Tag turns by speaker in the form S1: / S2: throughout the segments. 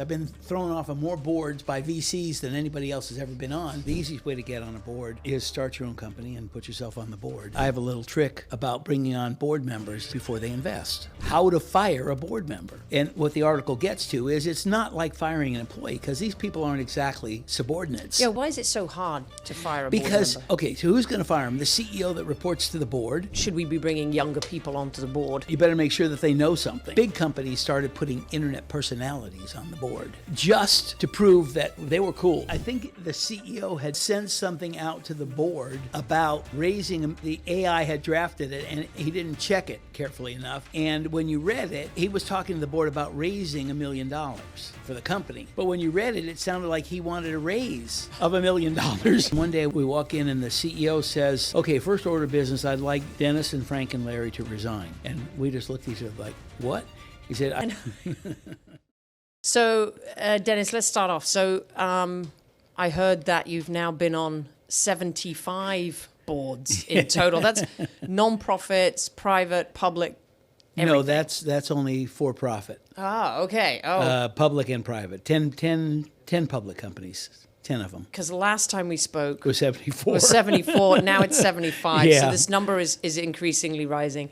S1: I've been thrown off of more boards by VCs than anybody else has ever been on. The easiest way to get on a board is start your own company and put yourself on the board. I have a little trick about bringing on board members before they invest. How to fire a board member. And what the article gets to is it's not like firing an employee, because these people aren't exactly subordinates.
S2: Yeah, why is it so hard to fire a board member?
S1: Because, okay, so who's going to fire them? The CEO that reports to the board.
S2: Should we be bringing younger people onto the board?
S1: You better make sure that they know something. Big companies started putting internet personalities on the board just to prove that they were cool. I think the CEO had sent something out to the board about raising, the AI had drafted it and he didn't check it carefully enough. And when you read it, he was talking to the board about raising $1 million for the company. But when you read it, it sounded like he wanted a raise of $1 million. One day we walk in and the CEO says, okay, first order of business, I'd like Dennis and Frank and Larry to resign. And we just looked at each other like, what? He said,
S2: So, Dennis, let's start off. So, I heard that you've now been on 75 boards in total. That's non-profits, private, public, everything.
S1: No, that's only for profit.
S2: Ah, okay.
S1: Public and private. 10 public companies. 10 of them.
S2: Because the last time we spoke
S1: It was 74.
S2: It was 74. Now it's 75.
S1: Yeah.
S2: So this number is increasingly rising.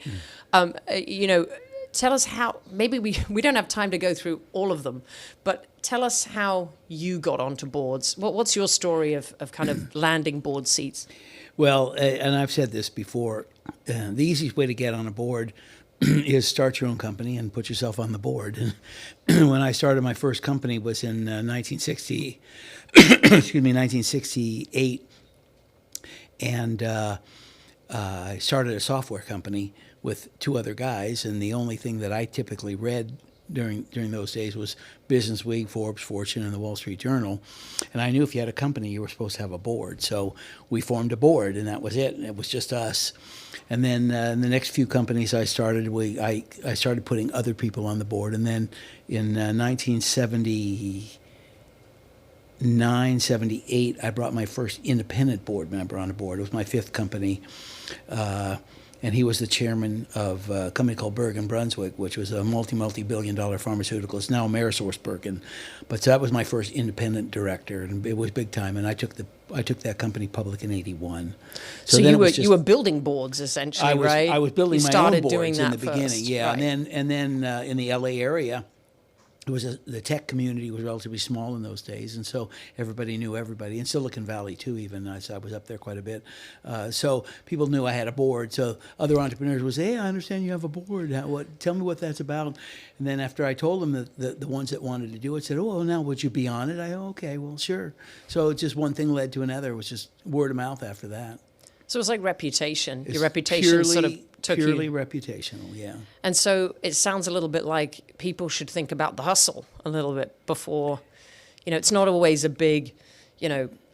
S2: Tell us how, maybe we don't have time to go through all of them, but tell us how you got onto boards. What's your story of kind of landing board seats?
S1: Well, and I've said this before, the easiest way to get on a board is start your own company and put yourself on the board. And when I started my first company was in 1968, and I started a software company with two other guys, and the only thing that I typically read during those days was Business Week, Forbes, Fortune, and the Wall Street Journal. And I knew if you had a company, you were supposed to have a board. So we formed a board, and that was it. And it was just us. And then in the next few companies I started, I started putting other people on the board. And then in 1979, 78, I brought my first independent board member on the board. It was my fifth company. And he was the chairman of a company called Bergen Brunswick, which was a multi-billion-dollar pharmaceutical. It's now AmerisourceBergen. But so that was my first independent director, and it was big time. And I took that company public in '81.
S2: So you were building boards essentially, right?
S1: I was building my own boards in the beginning,
S2: first,
S1: yeah.
S2: Right.
S1: And then in the LA area, the tech community was relatively small in those days, and so everybody knew everybody. In Silicon Valley too, even I was up there quite a bit. So people knew I had a board. So other entrepreneurs would say, "Hey, I understand you have a board. Tell me what that's about." And then after I told them that the ones that wanted to do it said, "Oh, well, now would you be on it?" Okay, well, sure. So just one thing led to another. It was just word of mouth after that.
S2: So it's like reputation.
S1: It's
S2: your reputation sort of took you.
S1: Purely reputational, yeah.
S2: And so it sounds a little bit like people should think about the hustle a little bit before, it's not always a big,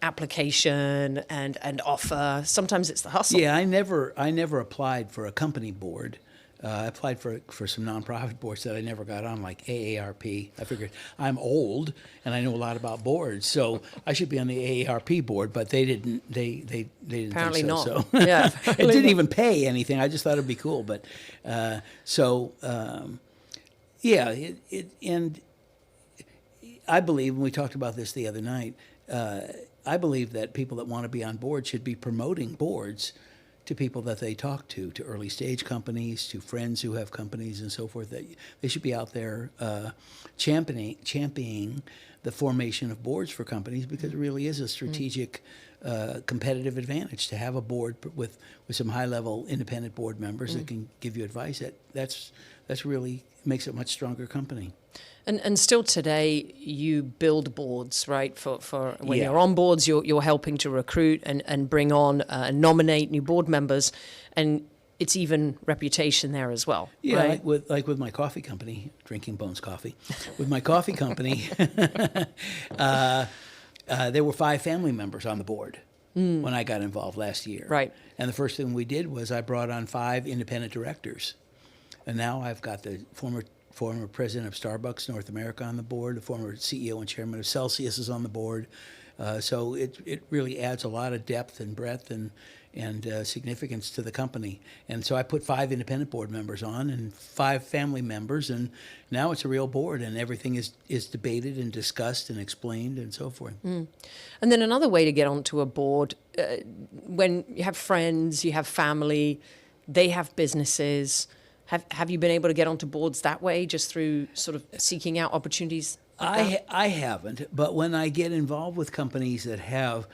S2: application and offer. Sometimes it's the hustle.
S1: Yeah, I never applied for a company board. I applied for some nonprofit boards that I never got on, like AARP. I figured I'm old and I know a lot about boards, so I should be on the AARP board. But they didn't. They didn't.
S2: Apparently
S1: think so,
S2: not.
S1: So.
S2: Yeah.
S1: It didn't even pay anything. I just thought it'd be cool. But and I believe, and we talked about this the other night. I believe that people that want to be on board should be promoting boards to people that they talk to early stage companies, to friends who have companies and so forth. That they should be out there championing the formation of boards for companies, because it really is a strategic competitive advantage to have a board with some high-level independent board members that can give you advice. That's really makes it a much stronger company.
S2: And still today, you build boards, right? For when you're on boards, you're helping to recruit and bring on and nominate new board members, and it's even reputation there as well.
S1: Yeah,
S2: right?
S1: like with my coffee company, Drinking Bones Coffee. With my coffee company, there were 5 family members on the board when I got involved last year.
S2: Right.
S1: And the first thing we did was I brought on 5 independent directors, and now I've got the former president of Starbucks North America on the board, the former CEO and chairman of Celsius is on the board. So it really adds a lot of depth and breadth, and significance to the company. And so I put 5 independent board members on and 5 family members, and now it's a real board, and everything is debated and discussed and explained and so forth.
S2: And then another way to get onto a board, when you have friends, you have family, they have businesses. Have you been able to get onto boards that way, just through sort of seeking out opportunities?
S1: I haven't, but when I get involved with companies that have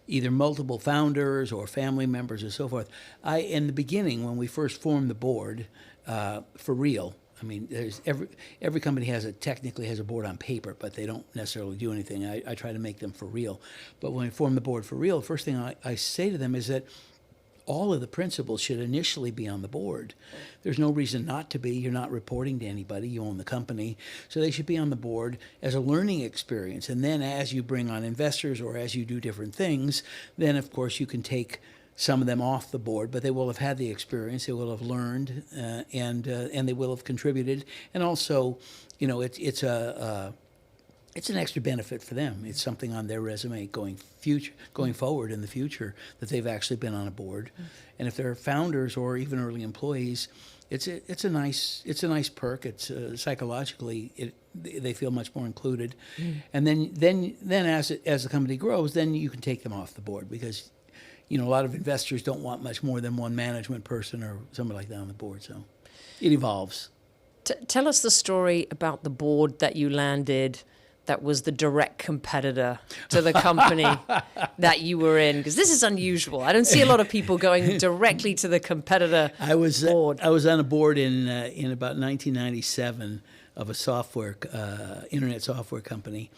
S1: either multiple founders or family members or so forth, in the beginning, when we first formed the board, for real, I mean, there's every company technically has a board on paper, but they don't necessarily do anything. I try to make them for real. But when we form the board for real, the first thing I say to them is that all of the principals should initially be on the board. There's no reason not to be. You're not reporting to anybody. You own the company. So they should be on the board as a learning experience. And then as you bring on investors or as you do different things, then, of course, you can take some of them off the board, but they will have had the experience. They will have learned, and they will have contributed. And also, it's an extra benefit for them. It's something on their resume going forward in the future that they've actually been on a board. And if they're founders or even early employees, it's a nice perk. It's psychologically they feel much more included. And then as the company grows, then you can take them off the board, because a lot of investors don't want much more than one management person or somebody like that on the board. So it evolves.
S2: Tell us the story about the board that you landed that was the direct competitor to the company that you were in, because this is unusual. I don't see a lot of people going directly to the competitor board. I
S1: was on a board in about 1997 of a internet software company,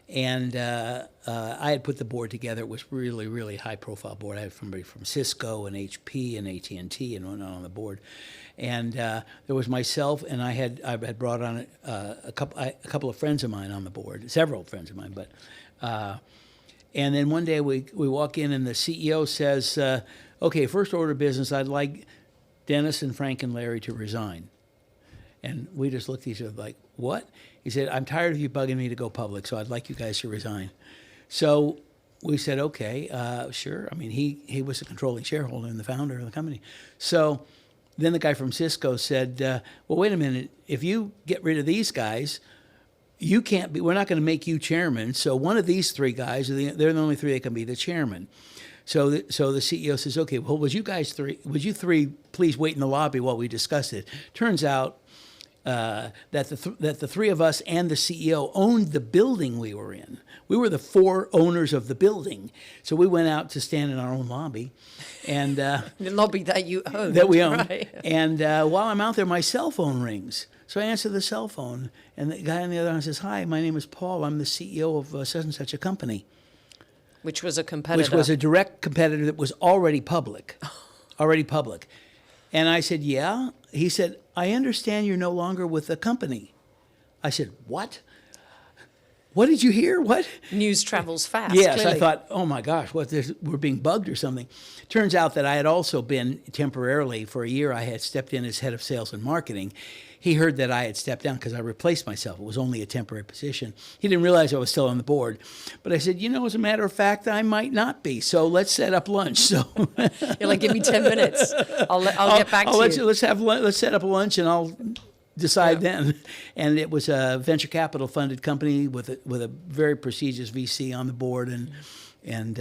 S1: and I had put the board together. It was really, really high-profile board. I had somebody from Cisco and HP and AT&T and whatnot on the board. And there was myself, and I had brought on a couple of friends of mine on the board, several friends of mine. But and then one day we walk in, and the CEO says, "Okay, first order of business, I'd like Dennis and Frank and Larry to resign." And we just looked at each other like, "What?" He said, "I'm tired of you bugging me to go public, so I'd like you guys to resign." So we said, "Okay, sure." I mean, he was a controlling shareholder and the founder of the company. So then the guy from Cisco said, "Well, wait a minute. If you get rid of these guys, you can't be. We're not going to make you chairman. So one of these 3 guys, they're the only 3 that can be the chairman." So the CEO says, "Okay, well, would you 3 please wait in the lobby while we discuss it?" Turns out that the 3 of us and the CEO owned the building we were in. We were the 4 owners of the building. So we went out to stand in our own lobby. And
S2: the lobby that you owned.
S1: That we owned.
S2: Right.
S1: And while I'm out there, my cell phone rings. So I answer the cell phone, and the guy on the other end says, "Hi, my name is Paul. I'm the CEO of such and such a company."
S2: Which was a competitor.
S1: Which was a direct competitor that was already public. And I said, "Yeah." He said, "I understand you're no longer with the company." I said, "What? What did you hear? What?"
S2: News travels fast.
S1: Yes,
S2: clearly.
S1: I thought, oh my gosh, we're being bugged or something. Turns out that I had also been temporarily, for a year, I had stepped in as head of sales and marketing. He heard that I had stepped down because I replaced myself. It was only a temporary position. He didn't realize I was still on the board. But I said, as a matter of fact, I might not be. So let's set up lunch. So
S2: you're like, give me 10 minutes. I'll get back to you.
S1: Let's set up lunch, and I'll decide then. And it was a venture capital funded company with a very prestigious VC on the board, and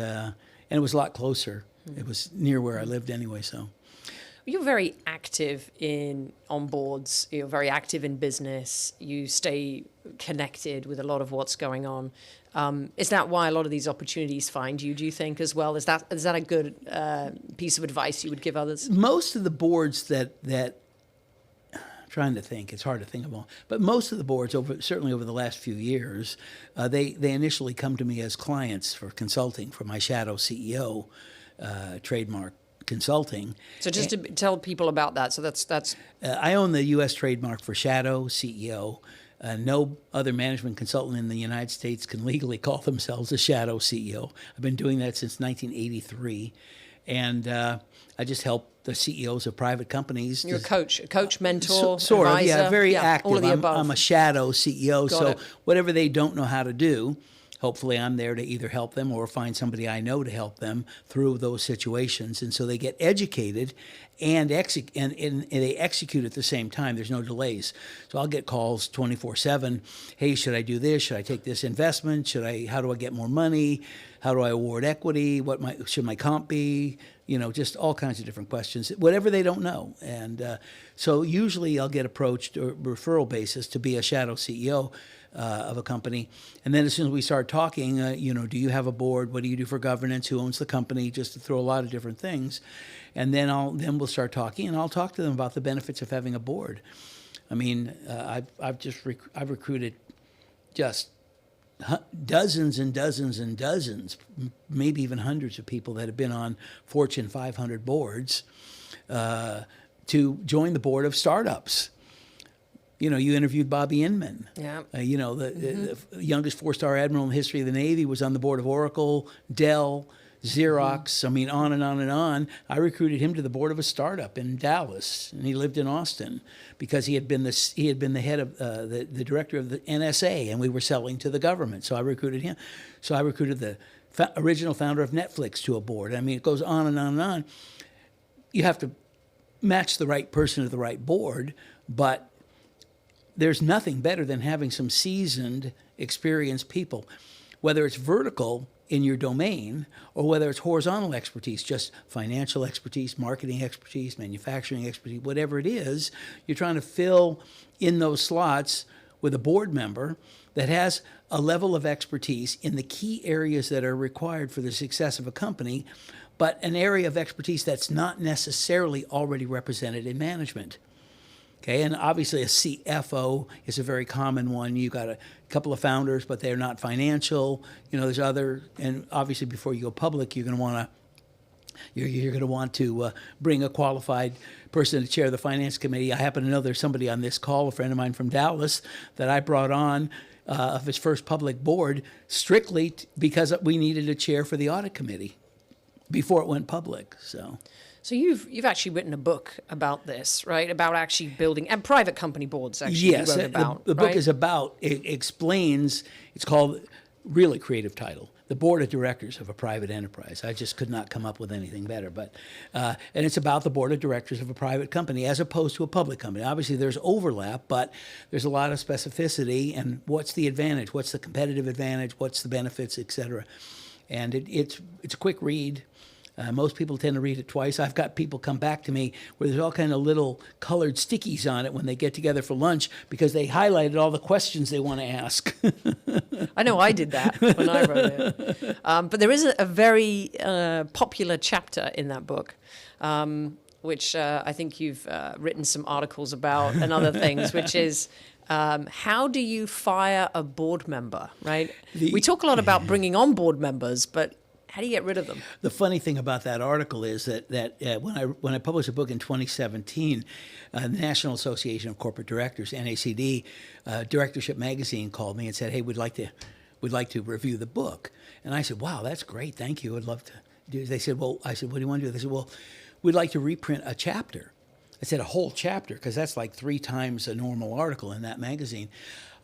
S1: it was a lot closer. It was near where I lived anyway. So
S2: you're very active on boards. You're very active in business. You stay connected with a lot of what's going on. Is that why a lot of these opportunities find you, do you think, as well? Is that a good piece of advice you would give others?
S1: Most of the boards that I'm trying to think, it's hard to think of all, but most of the boards, certainly over the last few years, they initially come to me as clients for consulting for my shadow CEO trademark consulting.
S2: So just to tell people about that. So that's
S1: I own the U.S. trademark for shadow CEO. No other management consultant in the United States can legally call themselves a shadow CEO. I've been doing that since 1983. And I just help the CEOs of private companies.
S2: You're a coach, mentor,
S1: sort
S2: advisor.
S1: Of, very active.
S2: All of the above.
S1: I'm a shadow CEO, so whatever they don't know how to do, Hopefully I'm there to either help them or find somebody I know to help them through those situations. And so they get educated and they execute at the same time. There's no delays. So I'll get calls 24/7. Hey, should I do this? Should I take this investment? How do I get more money? How do I award equity? Should my comp be? Just all kinds of different questions, whatever they don't know. And so usually I'll get approached or referral basis to be a shadow CEO of a company. And then as soon as we start talking, do you have a board? What do you do for governance? Who owns the company? Just to throw a lot of different things. And then we'll start talking, and I'll talk to them about the benefits of having a board. I mean, I've recruited just dozens and dozens and dozens, maybe even hundreds of people that have been on Fortune 500 boards to join the board of startups. You interviewed Bobby Inman.
S2: Yeah.
S1: The youngest 4-star admiral in the history of the Navy was on the board of Oracle, Dell, Xerox. I mean, on and on and on. I recruited him to the board of a startup in Dallas, and he lived in Austin because he had been the head of the director of the NSA, and we were selling to the government. So I recruited him. So I recruited the original founder of Netflix to a board. I mean, it goes on and on and on. You have to match the right person to the right board, but there's nothing better than having some seasoned, experienced people, whether it's vertical in your domain or whether it's horizontal expertise, just financial expertise, marketing expertise, manufacturing expertise, whatever it is. You're trying to fill in those slots with a board member that has a level of expertise in the key areas that are required for the success of a company, but an area of expertise that's not necessarily already represented in management. Okay, and obviously a CFO is a very common one. You've got a couple of founders, but they're not financial. There's other, and obviously before you go public, you're going to want to bring a qualified person to chair the finance committee. I happen to know there's somebody on this call, a friend of mine from Dallas, that I brought on of his first public board strictly because we needed a chair for the audit committee before it went public.
S2: So you've actually written a book about this, right? About actually building and private company boards. Actually,
S1: yes,
S2: you wrote about,
S1: the book is about. It explains. It's called, really creative title, The Board of Directors of a Private Enterprise. I just could not come up with anything better. But and it's about the board of directors of a private company as opposed to a public company. Obviously, there's overlap, but there's a lot of specificity. And what's the advantage? What's the competitive advantage? What's the benefits, et cetera? And it's a quick read. Most people tend to read it twice. I've got people come back to me where there's all kind of little colored stickies on it when they get together for lunch because they highlighted all the questions they want to ask.
S2: I know I did that when I wrote it. But there is a very popular chapter in that book, which I think you've written some articles about and other things, which is how do you fire a board member, right? We talk a lot about bringing on board members, but how do you get rid of them?
S1: The funny thing about that article is that when I published a book in 2017, the National Association of Corporate Directors, NACD, Directorship Magazine called me and said, "Hey, we'd like to review the book." And I said, "Wow, that's great. Thank you. I'd love to do." They said, "Well," I said, "What do you want to do?" They said, "Well, we'd like to reprint a chapter." I said, "A whole chapter?" Because that's like 3 times a normal article in that magazine.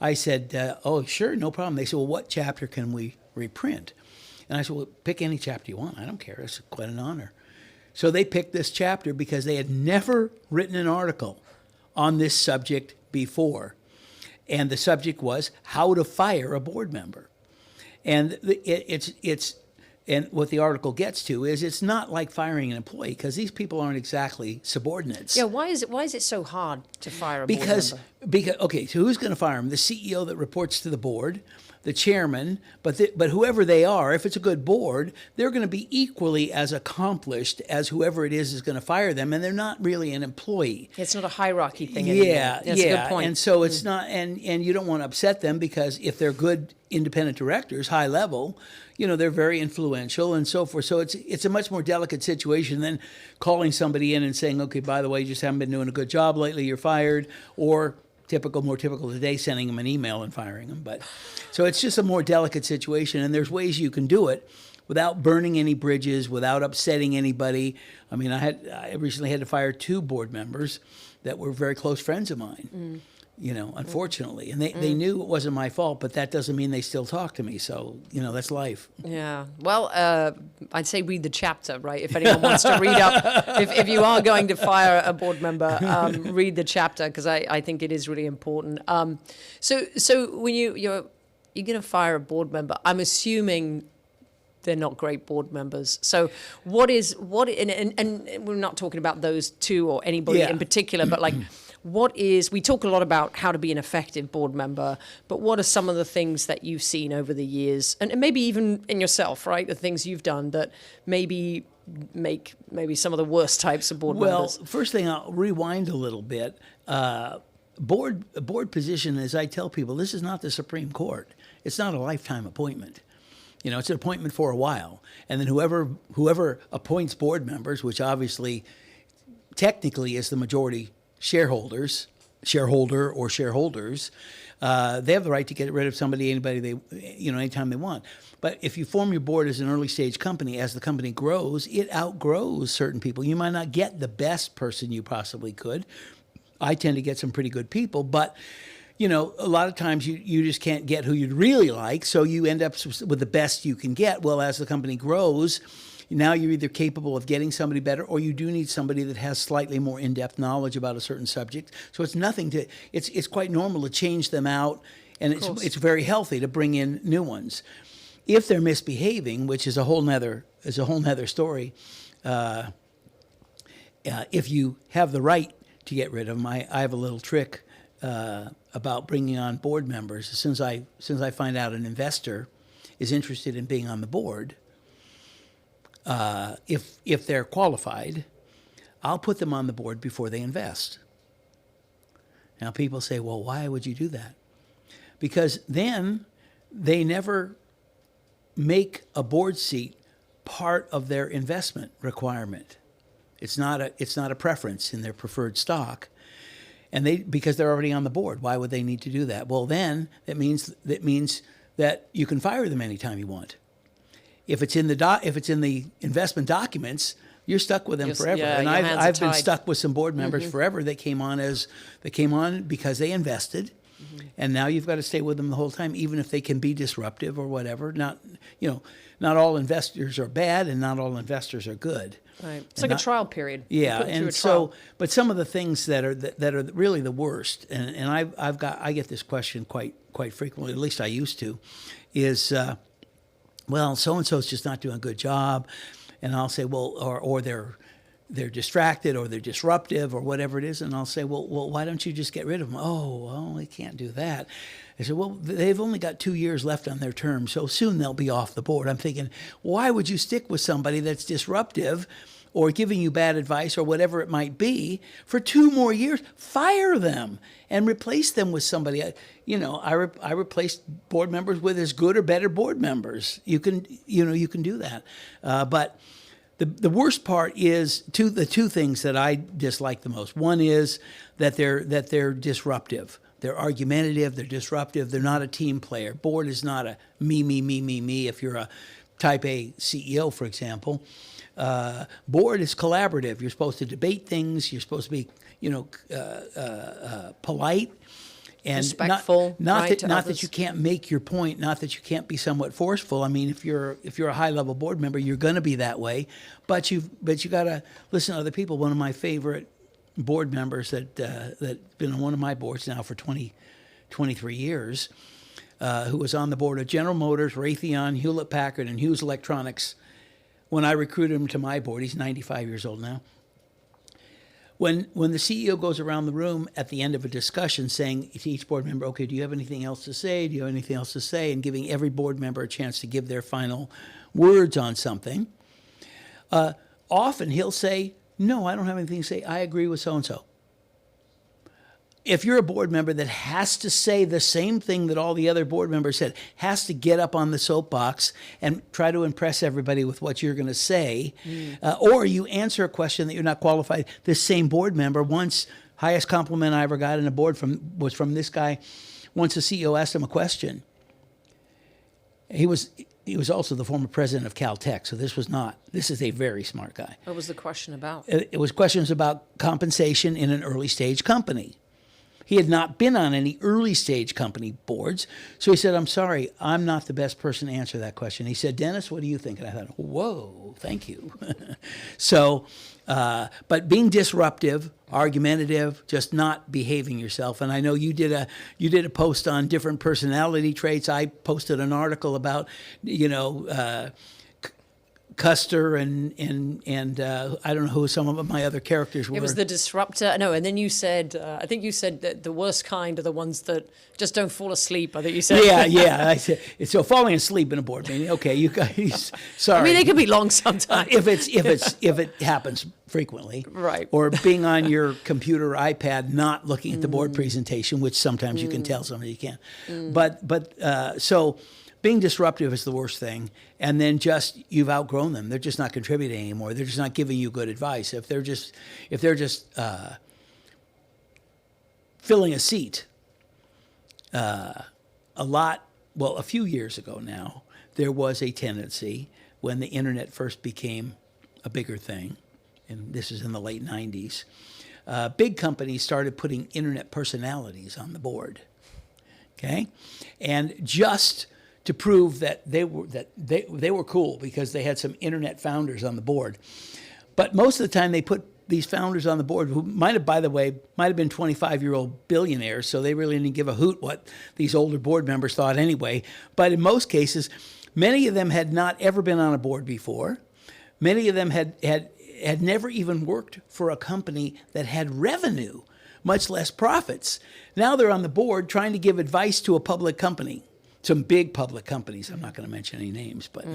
S1: I said, "Oh, sure, no problem." They said, "Well, what chapter can we reprint?" And I said, "Well, pick any chapter you want. I don't care. It's quite an honor." So they picked this chapter because they had never written an article on this subject before. And the subject was how to fire a board member. And and what the article gets to is it's not like firing an employee because these people aren't exactly subordinates.
S2: Yeah, why is it so hard to fire a board member?
S1: Because okay, so who's going to fire them? The CEO that reports to the board, the chairman, but whoever they are, if it's a good board, they're going to be equally as accomplished as whoever it is going to fire them, and they're not really an employee.
S2: It's not a hierarchy thing anymore. That's a good point.
S1: And so it's not, and you don't want to upset them because if they're good independent directors, high level, they're very influential and so forth. So it's a much more delicate situation than calling somebody in and saying, "Okay, by the way, you just haven't been doing a good job lately, you're fired," or more typical today, sending them an email and firing them. But so it's just a more delicate situation, and there's ways you can do it without burning any bridges, without upsetting anybody. I mean, I recently had to fire 2 board members that were very close friends of mine. unfortunately. And they knew it wasn't my fault, but that doesn't mean they still talk to me. So, that's life.
S2: Yeah. Well, I'd say read the chapter, right? If anyone wants to read up, if you are going to fire a board member, read the chapter, because I think it is really important. So when you're going to fire a board member, I'm assuming they're not great board members. So and we're not talking about those two or anybody in particular, but like, we talk a lot about how to be an effective board member, but what are some of the things that you've seen over the years, and maybe even in yourself, right? The things you've done that maybe make some of the worst types of board members?
S1: Well, first thing, I'll rewind a little bit. Board position, as I tell people, this is not the Supreme Court. It's not a lifetime appointment. It's an appointment for a while. And then whoever appoints board members, which obviously technically is the majority shareholder or shareholders, they have the right to get rid of anybody anytime they want. But if you form your board as an early stage company, as the company grows, it outgrows certain people. You might not get the best person you possibly could. I tend to get some pretty good people, but a lot of times you just can't get who you'd really like, so you end up with the best you can get. Well, as the company grows, now you're either capable of getting somebody better, or you do need somebody that has slightly more in-depth knowledge about a certain subject. So it's quite normal to change them out, and it's very healthy to bring in new ones. If they're misbehaving, which is a whole nother story, if you have the right to get rid of them, I have a little trick about bringing on board members. As soon as I find out an investor is interested in being on the board, if they're qualified, I'll put them on the board before they invest. Now, people say, well, why would you do that? Because then they never make a board seat part of their investment requirement. It's not a preference in their preferred stock. And because they're already on the board, why would they need to do that? Well, then that means that you can fire them anytime you want. If it's in the investment documents, you're stuck with them forever.
S2: Yeah,
S1: and I've been stuck with some board members forever that came on because they invested, and now you've got to stay with them the whole time, even if they can be disruptive or whatever. Not all investors are bad, and not all investors are good.
S2: Right. It's like a trial period.
S1: Yeah, and so, but some of the things that are really the worst, and I get this question quite frequently. At least I used to, is well, so and so's just not doing a good job, and I'll say, well, or they're distracted, or they're disruptive, or whatever it is, and I'll say, well, why don't you just get rid of them? Oh, well, they can't do that. I said, well, they've only got 2 years left on their term, so soon they'll be off the board. I'm thinking, why would you stick with somebody that's disruptive or giving you bad advice or whatever it might be for 2 more years? Fire them and replace them with somebody. I replaced board members with as good or better board members. You can do that. But the worst part is the two things that I dislike the most. One is that they're disruptive. They're argumentative, they're disruptive, they're not a team player. Board is not a me. If you're a type A CEO, for example, board is collaborative. You're supposed to debate things. You're supposed to be, polite and
S2: respectful.
S1: Not that you can't make your point. Not that you can't be somewhat forceful. I mean, if you're a high level board member, you're going to be that way. But you got to listen to other people. One of my favorite board members that's been on one of my boards now for 23 years, who was on the board of General Motors, Raytheon, Hewlett-Packard, and Hughes Electronics. When I recruited him to my board, he's 95 years old now. When the CEO goes around the room at the end of a discussion saying to each board member, okay, do you have anything else to say? Do you have anything else to say? And giving every board member a chance to give their final words on something, often he'll say, no, I don't have anything to say. I agree with so-and-so. If you're a board member that has to say the same thing that all the other board members said, has to get up on the soapbox and try to impress everybody with what you're going to say, or you answer a question that you're not qualified. This same board member, once, highest compliment I ever got in a board was from this guy. Once the CEO asked him a question. He was also the former president of Caltech, so this is a very smart guy.
S2: What was the question about?
S1: It was questions about compensation in an early stage company. He had not been on any early stage company boards. So he said, I'm sorry, I'm not the best person to answer that question. He said, Dennis, what do you think? And I thought, whoa, thank you. So, but being disruptive, argumentative, just not behaving yourself. And I know you did a post on different personality traits. I posted an article about, Custer and I don't know who some of my other characters were.
S2: It was the disruptor. No, and then you said, I think you said that the worst kind are the ones that just don't fall asleep. I think you said.
S1: Yeah. I said, so falling asleep in a board meeting. Okay, you guys. Sorry.
S2: I mean, they can be long sometimes.
S1: If it happens frequently,
S2: right?
S1: Or being on your computer or iPad, not looking at the board presentation, which sometimes you can tell, sometimes you can't. But so. Being disruptive is the worst thing, and then just you've outgrown them. They're just not contributing anymore. They're just not giving you good advice. If they're just filling a seat, a few years ago now, there was a tendency when the internet first became a bigger thing, and this is in the late 90s. Big companies started putting internet personalities on the board. Okay, and just to prove that they were cool because they had some internet founders on the board. But most of the time they put these founders on the board who might have been 25-year-old billionaires, so they really didn't give a hoot what these older board members thought anyway. But in most cases, many of them had not ever been on a board before. Many of them had never even worked for a company that had revenue, much less profits. Now they're on the board trying to give advice to a public company. Some big public companies. I'm not going to mention any names, but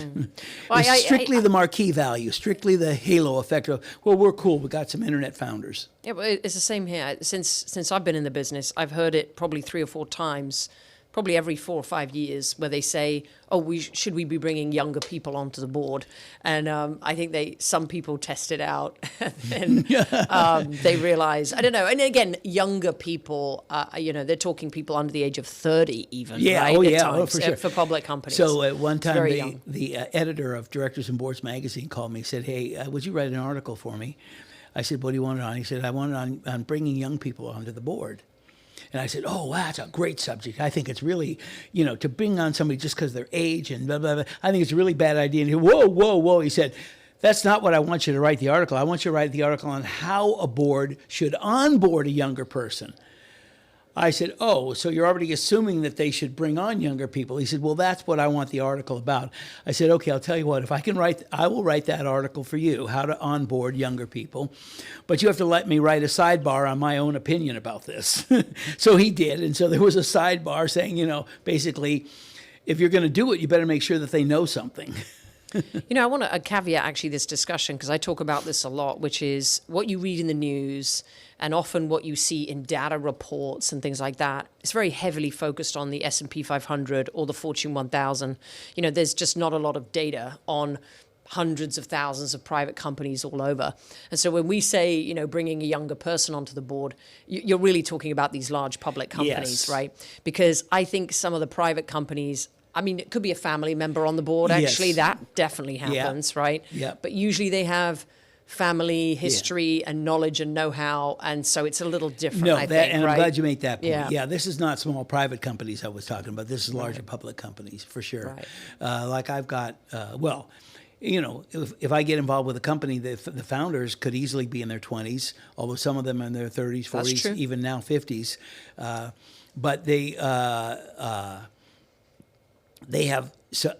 S1: strictly the marquee value, strictly the halo effect of, well, we're cool. We got some internet founders.
S2: Yeah, but it's the same here. Since I've been in the business, I've heard it probably 3 or 4 times, probably every 4 or 5 years, where they say, "Oh, should we be bringing younger people onto the board?" And I think some people test it out, and they realize, I don't know. And again, younger people, they're talking people under the age of 30, even.
S1: Yeah,
S2: right?
S1: For sure.
S2: For public companies.
S1: So at one time, the editor of Directors and Boards magazine called me and said, "Hey, would you write an article for me?" I said, "What do you want it on?" He said, "I want it on bringing young people onto the board." And I said, "Oh, wow, that's a great subject. I think it's really, to bring on somebody just because of their age and blah, blah, blah. I think it's a really bad idea." And he said, whoa. He said, "That's not what I want you to write the article. I want you to write the article on how a board should onboard a younger person." I said, "Oh, so you're already assuming that they should bring on younger people." He said, "Well, that's what I want the article about." I said, "Okay, I'll tell you what, if I can I will write that article for you, how to onboard younger people. But you have to let me write a sidebar on my own opinion about this." So he did. And so there was a sidebar saying, basically, if you're going to do it, you better make sure that they know something.
S2: I want to caveat actually this discussion, because I talk about this a lot, which is what you read in the news and often what you see in data reports and things like that. It's very heavily focused on the S&P 500 or the Fortune 1000. There's just not a lot of data on hundreds of thousands of private companies all over. And so when we say, bringing a younger person onto the board, you're really talking about these large public companies,
S1: yes.
S2: Right? Because I think some of the private companies, it could be a family member on the board, actually.
S1: Yes.
S2: That definitely happens, right?
S1: Yeah.
S2: But usually they have family history and knowledge and know-how, and so it's a little different, I think,
S1: and
S2: right?
S1: I'm glad you made that point.
S2: Yeah.
S1: This is not small private companies I was talking about. This is larger public companies, for sure.
S2: Right.
S1: Like I've got, if I get involved with a company, the founders could easily be in their 20s, although some of them are in their 30s, 40s, even now 50s. But they have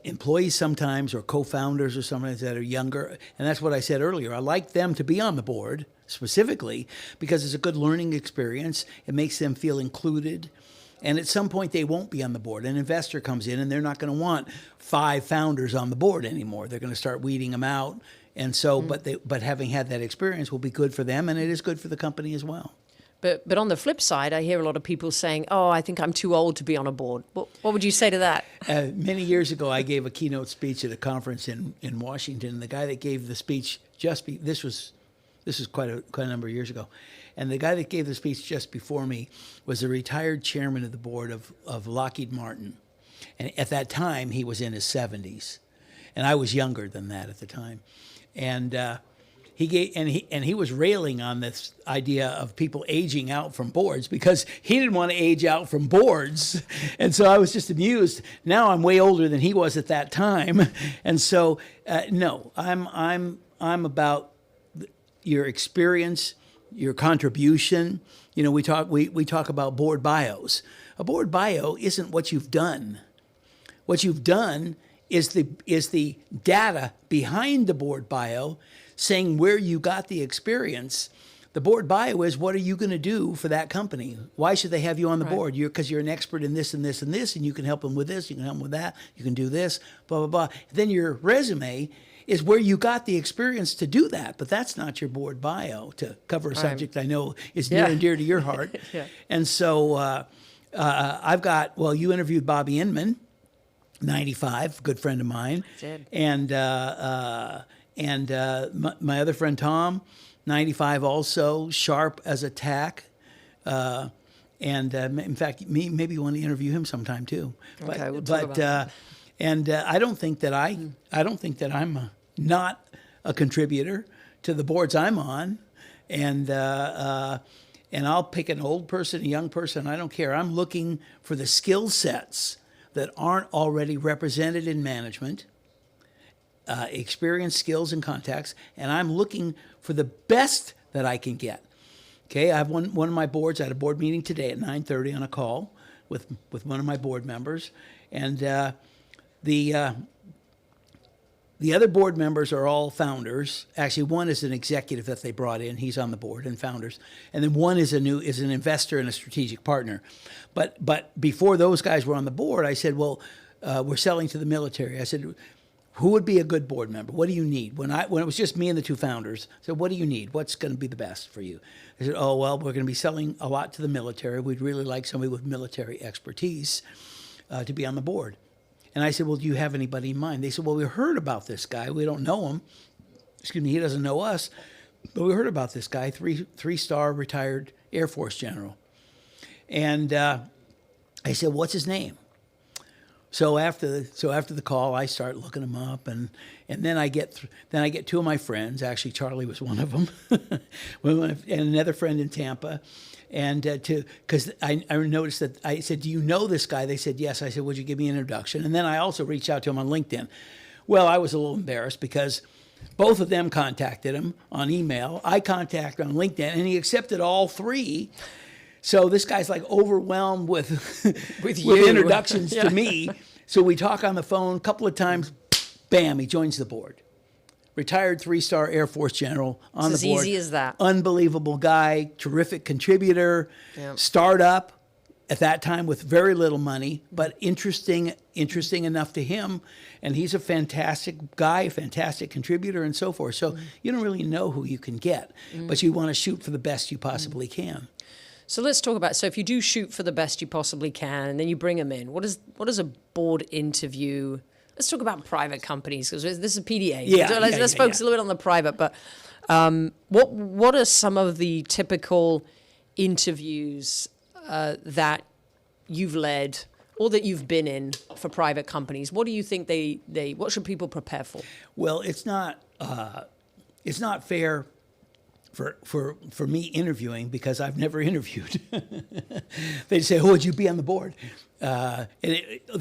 S1: employees sometimes, or co-founders or something that are younger. And that's what I said earlier. I like them to be on the board specifically because it's a good learning experience. It makes them feel included. And at some point they won't be on the board. An investor comes in and they're not going to want 5 founders on the board anymore. They're going to start weeding them out. And so, but having had that experience will be good for them, and it is good for the company as well.
S2: But on the flip side, I hear a lot of people saying, "Oh, I think I'm too old to be on a board." What would you say to that?
S1: Many years ago, I gave a keynote speech at a conference in Washington. And the guy that gave the speech this was quite a number of years ago, and the guy that gave the speech just before me was the retired chairman of the board of Lockheed Martin, and at that time he was in his 70s, and I was younger than that at the time, and he was railing on this idea of people aging out from boards because he didn't want to age out from boards. And so I was just amused. Now I'm way older than he was at that time. And so, no, I'm about your experience, your contribution. You know, we talk about board bios. A board bio isn't what you've done. What you've done is the data behind the board bio saying where you got the experience. The board bio is, what are you going to do for that company? Why should they have you on the board? Because you're an expert in this and this and this, and you can help them with this, you can help them with that, you can do this, blah, blah, blah. Then your resume is where you got the experience to do that, but that's not your board bio to cover a subject I know is near and dear to your heart. And so I've got, you interviewed Bobby Inman, 95, good friend of mine.
S2: I did.
S1: And my other friend Tom, 95 also, sharp as a tack. In fact, maybe you want to interview him sometime too.
S2: Okay, we'll talk about that.
S1: I don't think that I'm not a contributor to the boards I'm on. And I'll pick an old person, a young person, I don't care. I'm looking for the skill sets that aren't already represented in management, experience, skills, and contacts, and I'm looking for the best that I can get. Okay, I have one of my boards. I had a board meeting today at 9:30 on a call with one of my board members, and the other board members are all founders. Actually, one is an executive that they brought in. He's on the board and founders, and then one is an investor and a strategic partner. But before those guys were on the board, I said, we're selling to the military. I said, who would be a good board member? What do you need? When it was just me and the two founders, I said, what do you need? What's going to be the best for you? They said, we're going to be selling a lot to the military. We'd really like somebody with military expertise to be on the board. And I said, do you have anybody in mind? They said, we heard about this guy. We don't know him. Excuse me, he doesn't know us. But we heard about this guy, three-star retired Air Force general. And I said, what's his name? So after the call, I start looking him up, and then I get two of my friends. Actually, Charlie was one of them, and another friend in Tampa. And because I noticed that I said, do you know this guy? They said, yes. I said, would you give me an introduction? And then I also reached out to him on LinkedIn. Well, I was a little embarrassed because both of them contacted him on email. I contacted him on LinkedIn, and he accepted all three. So this guy's like overwhelmed with introductions to me. So we talk on the phone a couple of times. Bam, he joins the board. Retired three-star Air Force general on the board.
S2: As easy as that.
S1: Unbelievable guy, terrific contributor, startup at that time with very little money, but interesting enough to him. And he's a fantastic guy, a fantastic contributor, and so forth. So you don't really know who you can get, but you want to shoot for the best you possibly can.
S2: So let's talk about, so if you do shoot for the best you possibly can, and then you bring them in, what is a board interview? Let's talk about private companies, because this is a PDA. Let's focus a little bit on the private, but what are some of the typical interviews that you've led or that you've been in for private companies? What do you think what should people prepare for?
S1: Well, it's not fair for me interviewing because I've never interviewed. They'd say, would you be on the board? The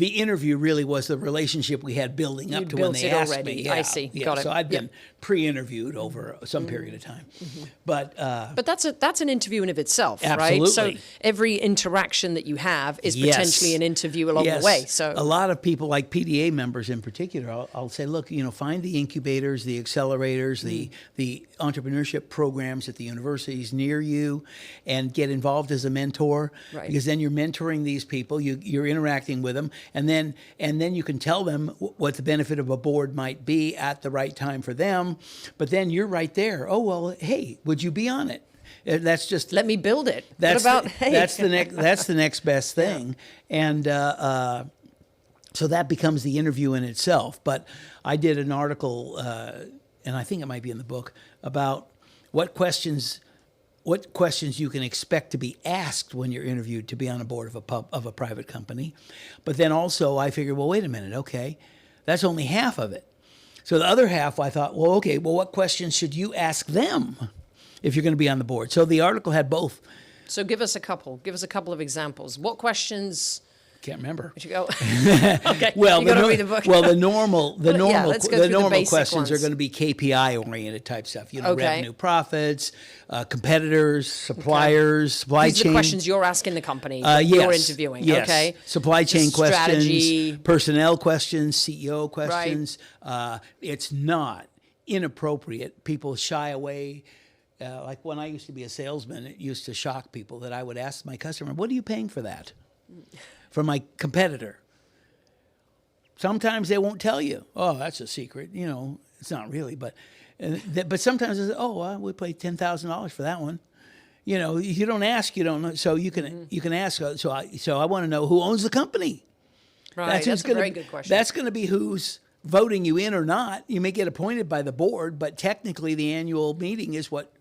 S1: interview really was the relationship we had building up to when they asked me.
S2: Yeah, I see. Got it.
S1: So I'd been pre-interviewed over some period of time. But
S2: that's an interview in of itself,
S1: absolutely.
S2: Right? So every interaction that you have is potentially an interview along the way. So
S1: a lot of people, like PDA members in particular, I'll say, look, find the incubators, the accelerators, the entrepreneurship programs at the universities near you, and get involved as a mentor.
S2: Right.
S1: Because then you're mentoring these people. You're interacting with them, and then you can tell them what the benefit of a board might be at the right time for them. But then you're right there. Oh well, hey, would you be on it? That's just
S2: let me build it.
S1: That's
S2: That's
S1: the next best thing, and so that becomes the interview in itself. But I did an article, and I think it might be in the book, about what questions you can expect to be asked when you're interviewed to be on a board of a private company. But then also I figured, well, wait a minute, okay, that's only half of it. So the other half, I thought, well, okay, well, what questions should you ask them if you're going to be on the board? So the article had both.
S2: So give us a couple. Give us a couple of examples. What questions?
S1: Can't remember.
S2: Would you go? Okay.
S1: Well,
S2: you got to read the book.
S1: Well, the normal
S2: let's go through the basic
S1: questions
S2: ones.
S1: are going to be KPI oriented type stuff. You know,
S2: Okay.
S1: revenue, profits, competitors, suppliers, supply
S2: These are
S1: chain.
S2: the questions you're asking the company.
S1: Yes.
S2: You're interviewing.
S1: Yes.
S2: Okay.
S1: Supply chain
S2: Strategy.
S1: questions, personnel questions, CEO questions. It's not inappropriate. People shy away. Like when I used to be a salesman, it used to shock people that I would ask my customer, "What are you paying for that?" From my competitor. Sometimes they won't tell you. Oh, that's a secret. You know, it's not really, but sometimes they say, "Oh, well, we paid $10,000 for that one." You know, if you don't ask, you don't know. So you can ask. So I want to know who owns the company.
S2: Right. That's a very good question.
S1: That's going to be who's voting you in or not. You may get appointed by the board, but technically the annual meeting is what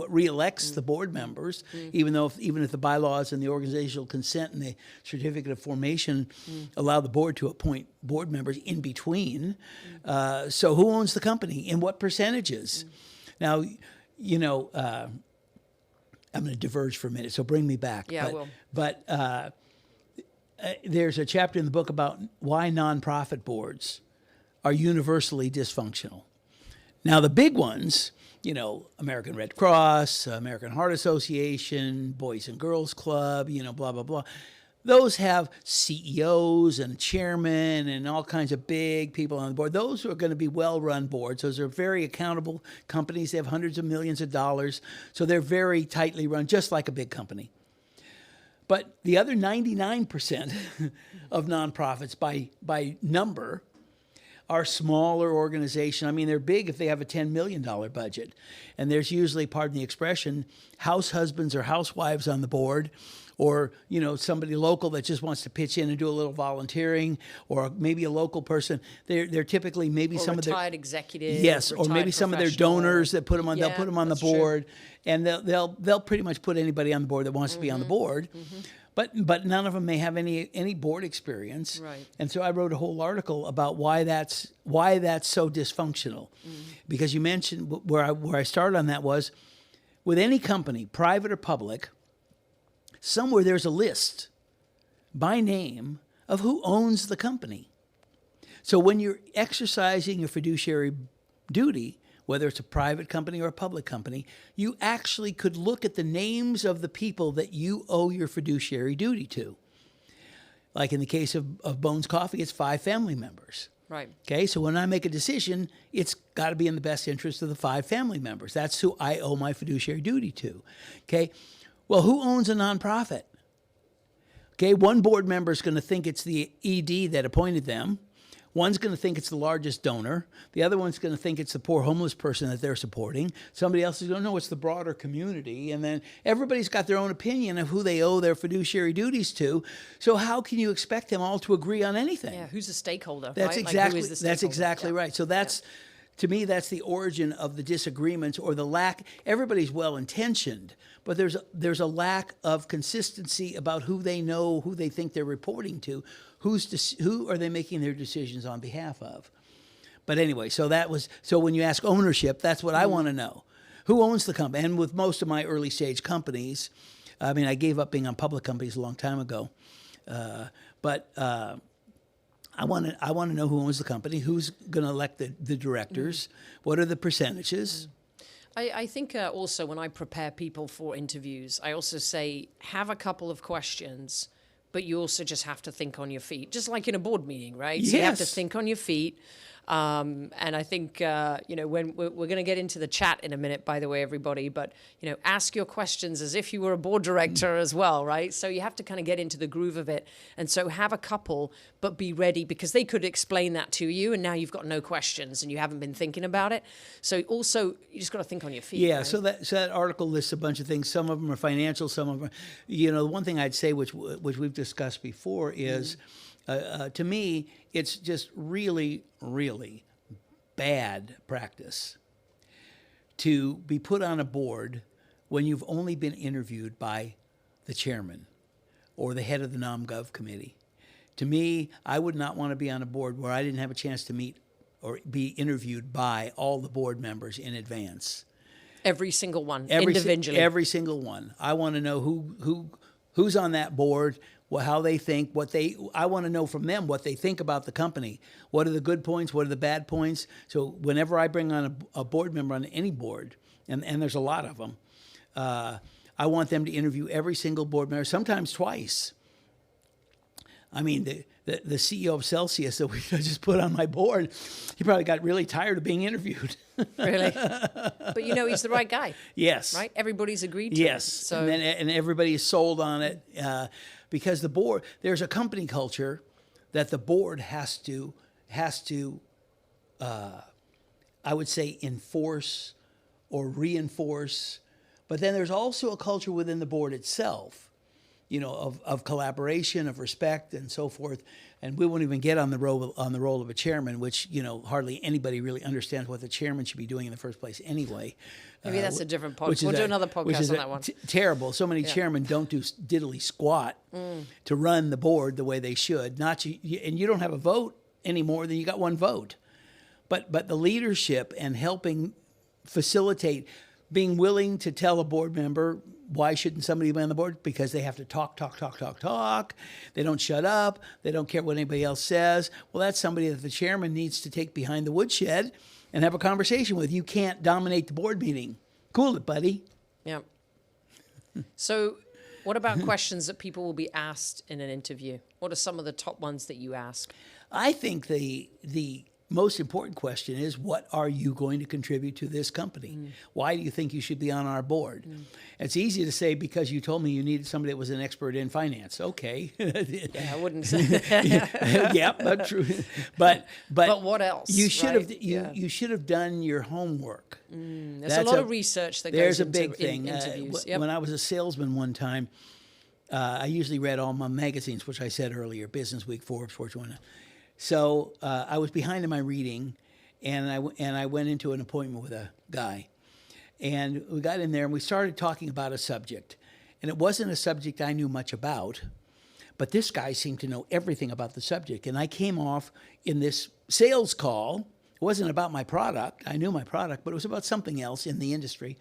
S1: reelects the board members, even if the bylaws and the organizational consent and the certificate of formation allow the board to appoint board members in between. So who owns the company in what percentages? Now, you know, I'm going to diverge for a minute, so bring me back.
S2: Yeah, I will.
S1: But there's a chapter in the book about why nonprofit boards are universally dysfunctional. Now, the big ones, you know, American Red Cross, American Heart Association, Boys and Girls Club, you know, blah, blah, blah. Those have CEOs and chairmen and all kinds of big people on the board. Those are going to be well-run boards. Those are very accountable companies. They have hundreds of millions of dollars. So they're very tightly run, just like a big company. But the other 99% of nonprofits by number are smaller organizations. I mean, they're big if they have a $10 million budget. And there's usually, pardon the expression, house husbands or housewives on the board, or, you know, somebody local that just wants to pitch in and do a little volunteering, or maybe a local person. They're typically maybe
S2: or
S1: some of their
S2: retired executives.
S1: yes, or maybe some of their donors that put them on.
S2: Yeah,
S1: they'll put them on the
S2: that's true.
S1: board, and they'll pretty much put anybody on the board that wants to be on the board. But none of them may have any board experience.
S2: Right.
S1: And so I wrote a whole article about why that's so dysfunctional. Because you mentioned where I started on that was with any company, private or public, somewhere there's a list by name of who owns the company. So when you're exercising your fiduciary duty, whether it's a private company or a public company, you actually could look at the names of the people that you owe your fiduciary duty to. Like in the case of Bones Coffee, it's 5 family members.
S2: Right.
S1: Okay, so when I make a decision, it's got to be in the best interest of the 5 family members. That's who I owe my fiduciary duty to. Okay, well, who owns a nonprofit? Okay, one board member is going to think it's the ED that appointed them. One's going to think it's the largest donor. The other one's going to think it's the poor homeless person that they're supporting. Somebody else is going to know it's the broader community. And then everybody's got their own opinion of who they owe their fiduciary duties to. So how can you expect them all to agree on anything?
S2: Yeah, who's a stakeholder?
S1: That's
S2: right?
S1: exactly
S2: Like, who is the stakeholder?
S1: that's exactly right. So that's to me, that's the origin of the disagreements or the lack. Everybody's well-intentioned, but there's a lack of consistency about who they know, who they think they're reporting to, who are they making their decisions on behalf of. But anyway, so when you ask ownership, that's what I want to know. Who owns the company? And with most of my early stage companies, I mean, I gave up being on public companies a long time ago, but I want to know who owns the company, who's going to elect the directors, what are the percentages.
S2: I think also when I prepare people for interviews, I also say have a couple of questions, but you also just have to think on your feet, just like in a board meeting, right?
S1: Yes.
S2: So you have to think on your feet. And I think, when we're going to get into the chat in a minute, by the way, everybody, but, ask your questions as if you were a board director as well, right? So you have to kind of get into the groove of it. And so have a couple, but be ready because they could explain that to you. And now you've got no questions and you haven't been thinking about it. So also you just got to think on your feet.
S1: Yeah.
S2: Right?
S1: So that article lists a bunch of things. Some of them are financial. Some of them are, one thing I'd say, which we've discussed before is, to me, it's just really, really bad practice to be put on a board when you've only been interviewed by the chairman or the head of the NomGov committee. To me, I would not want to be on a board where I didn't have a chance to meet or be interviewed by all the board members in advance.
S2: Every single one, individually.
S1: Every single one. I want to know who's on that board, how they think, I want to know from them what they think about the company. What are the good points? What are the bad points? So whenever I bring on a board member on any board, and there's a lot of them, I want them to interview every single board member, sometimes twice. I mean, the CEO of Celsius that we just put on my board, he probably got really tired of being interviewed.
S2: Really? But he's the right guy.
S1: Yes.
S2: Right? Everybody's agreed to
S1: yes.
S2: it. So.
S1: And everybody is sold on it because the board, there's a company culture that the board has to I would say, enforce or reinforce. But then there's also a culture within the board itself, of collaboration, of respect, and so forth. And we won't even get on the role of a chairman, which hardly anybody really understands what the chairman should be doing in the first place anyway.
S2: Maybe that's a different podcast. We'll do another podcast on that one.
S1: Terrible. So many chairmen don't do diddly squat to run the board the way they should. And you don't have a vote any more than you got one vote. But the leadership and helping facilitate, being willing to tell a board member, why shouldn't somebody be on the board? Because they have to talk. They don't shut up. They don't care what anybody else says. Well, that's somebody that the chairman needs to take behind the woodshed and have a conversation with. You can't dominate the board meeting. Cool it, buddy.
S2: Yeah. So what about questions that people will be asked in an interview? What are some of the top ones that you ask?
S1: I think the most important question is, what are you going to contribute to this company? Why do you think you should be on our board? It's easy to say, because you told me you needed somebody that was an expert in finance. Okay.
S2: Yeah, I wouldn't say
S1: yeah, but true. But
S2: what else?
S1: You should have you should have done your homework.
S2: There's a lot of research that goes into
S1: big thing.
S2: interviews.
S1: When I was a salesman one time, I usually read all my magazines, which I said earlier, Business Week, Forbes, Fortune. So I was behind in my reading, and I went into an appointment with a guy, and we got in there and we started talking about a subject, and it wasn't a subject I knew much about, but this guy seemed to know everything about the subject, and I came off in this sales call. It wasn't about my product. I knew my product, but it was about something else in the industry,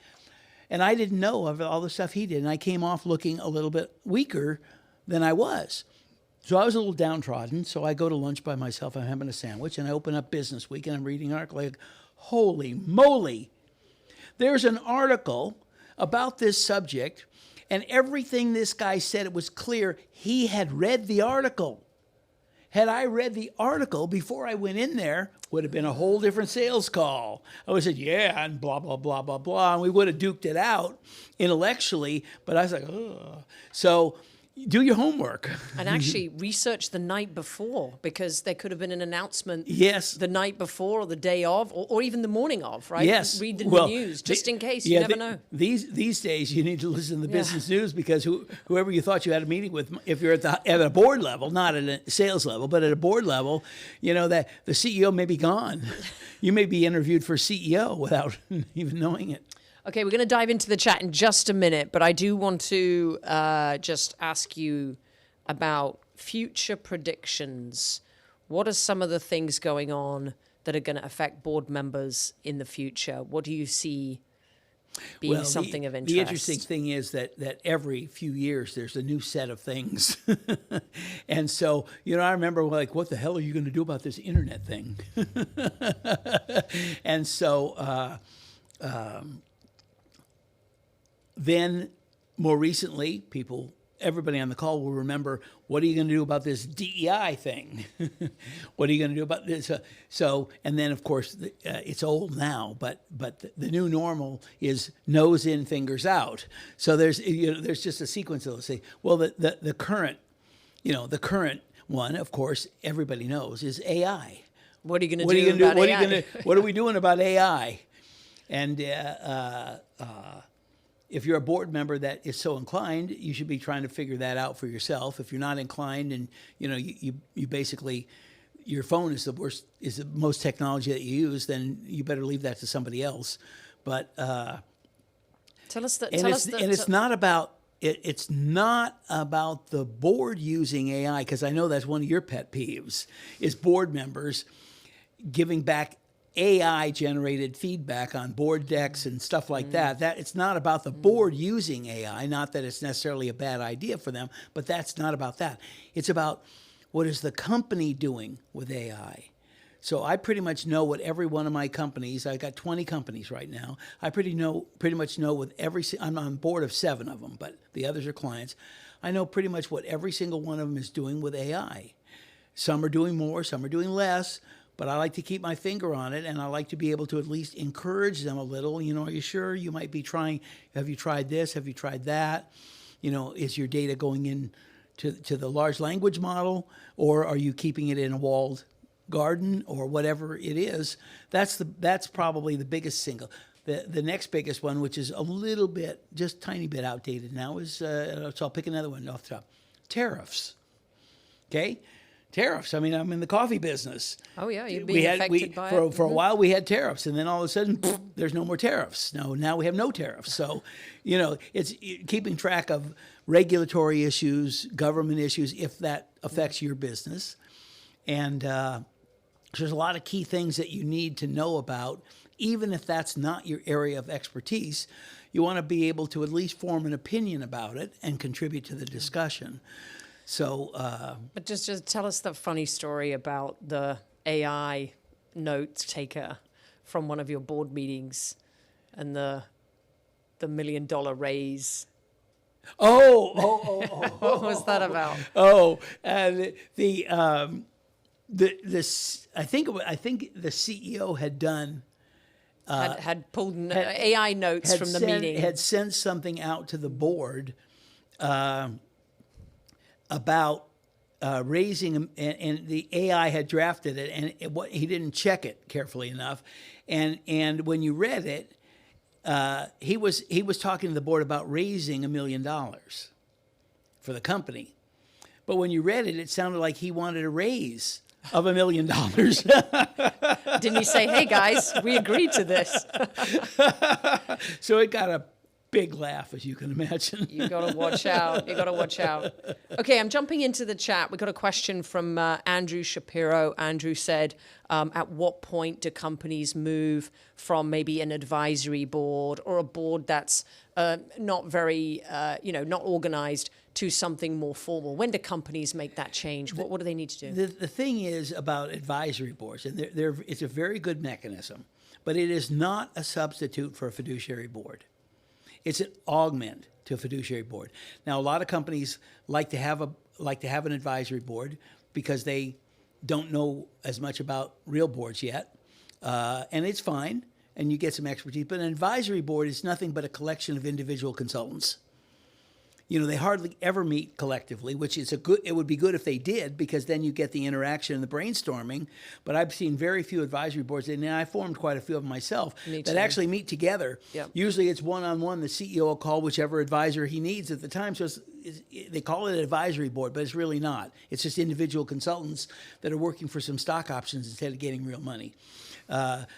S1: and I didn't know of all the stuff he did, and I came off looking a little bit weaker than I was. So I was a little downtrodden, so I go to lunch by myself. I'm having a sandwich, and I open up Business Week, and I'm reading an article. Like, holy moly, there's an article about this subject, and everything this guy said, it was clear he had read the article. Had I read the article before I went in there, would have been a whole different sales call. I would have said, yeah, and blah, blah, blah, blah, blah, and we would have duked it out intellectually, but I was like, ugh. So do your homework.
S2: And actually research the night before, because there could have been an announcement the night before or the day of, or even the morning of, right?
S1: Yes.
S2: Read the news, just in case. You never know.
S1: These days, you need to listen to the business news, because whoever you thought you had a meeting with, if you're at a board level, not at a sales level, but at a board level, that the CEO may be gone. You may be interviewed for CEO without even knowing it.
S2: Okay, we're going to dive into the chat in just a minute, but I do want to just ask you about future predictions. What are some of the things going on that are going to affect board members in the future? What do you see being something of interest?
S1: The interesting thing is that every few years there's a new set of things. And so, I remember, like, what the hell are you going to do about this internet thing? And so then, more recently, everybody on the call will remember, what are you going to do about this DEI thing? What are you going to do about this? And then, of course, it's old now, but the new normal is nose in, fingers out. So there's just a sequence of those things. Well, the current one, of course, everybody knows, is AI.
S2: What are you going to do about AI?
S1: What are we doing about AI? And if you're a board member that is so inclined, you should be trying to figure that out for yourself. If you're not inclined, and you basically, your phone is the most technology that you use, then you better leave that to somebody else. But it's not about the board using AI, because I know that's one of your pet peeves, is board members giving back AI generated feedback on board decks and stuff like that. That it's not about the board using AI, not that it's necessarily a bad idea for them, but that's not about that. It's about what is the company doing with AI. So I pretty much know what every one of my companies, I got 20 companies right now. I pretty much know with I'm on board of 7 of them, but the others are clients. I know pretty much what every single one of them is doing with AI. Some are doing more, some are doing less, but I like to keep my finger on it, and I like to be able to at least encourage them a little. You know, are you sure? You might be trying, have you tried this? Have you tried that? You know, is your data going in to the large language model, or are you keeping it in a walled garden, or whatever it is? That's probably the biggest single. The next biggest one, which is a little bit, just tiny bit outdated now, is, so I'll pick another one off the top. Tariffs. Okay? Tariffs. I mean, I'm in the coffee business.
S2: Oh yeah, you're being affected by it.
S1: For a while we had tariffs, and then all of a sudden, there's no more tariffs. Now we have no tariffs. So, you know, it's keeping track of regulatory issues, government issues, if that affects your business. And there's a lot of key things that you need to know about, even if that's not your area of expertise. You want to be able to at least form an opinion about it and contribute to the discussion. So,
S2: but just tell us the funny story about the AI note taker from one of your board meetings and the $1 million raise. What was that about?
S1: I think the CEO had done.
S2: Had pulled AI notes from the meeting.
S1: Had sent something out to the board about raising, and the AI had drafted it, and he didn't check it carefully enough, and when you read it, he was talking to the board about raising $1 million for the company, but when you read it, it sounded like he wanted a raise of $1 million.
S2: Didn't he say, "Hey guys, we agreed to this"?
S1: So it got a big laugh, as you can imagine.
S2: You got to watch out. You got to watch out. Okay, I'm jumping into the chat. We got a question from Andrew Shapiro. Andrew said, at what point do companies move from maybe an advisory board or a board that's not very, not organized, to something more formal? When do companies make that change? What do they need to do?
S1: The thing is about advisory boards, and it's a very good mechanism, but it is not a substitute for a fiduciary board. It's an augment to a fiduciary board. Now, a lot of companies like to have an advisory board because they don't know as much about real boards yet, and it's fine, and you get some expertise. But an advisory board is nothing but a collection of individual consultants. You know, they hardly ever meet collectively, which is it would be good if they did, because then you get the interaction and the brainstorming. But I've seen very few advisory boards, and I formed quite a few of them myself, that actually meet together.
S2: Yep.
S1: Usually it's one-on-one. The CEO will call whichever advisor he needs at the time. So they call it an advisory board, but it's really not. It's just individual consultants that are working for some stock options instead of getting real money.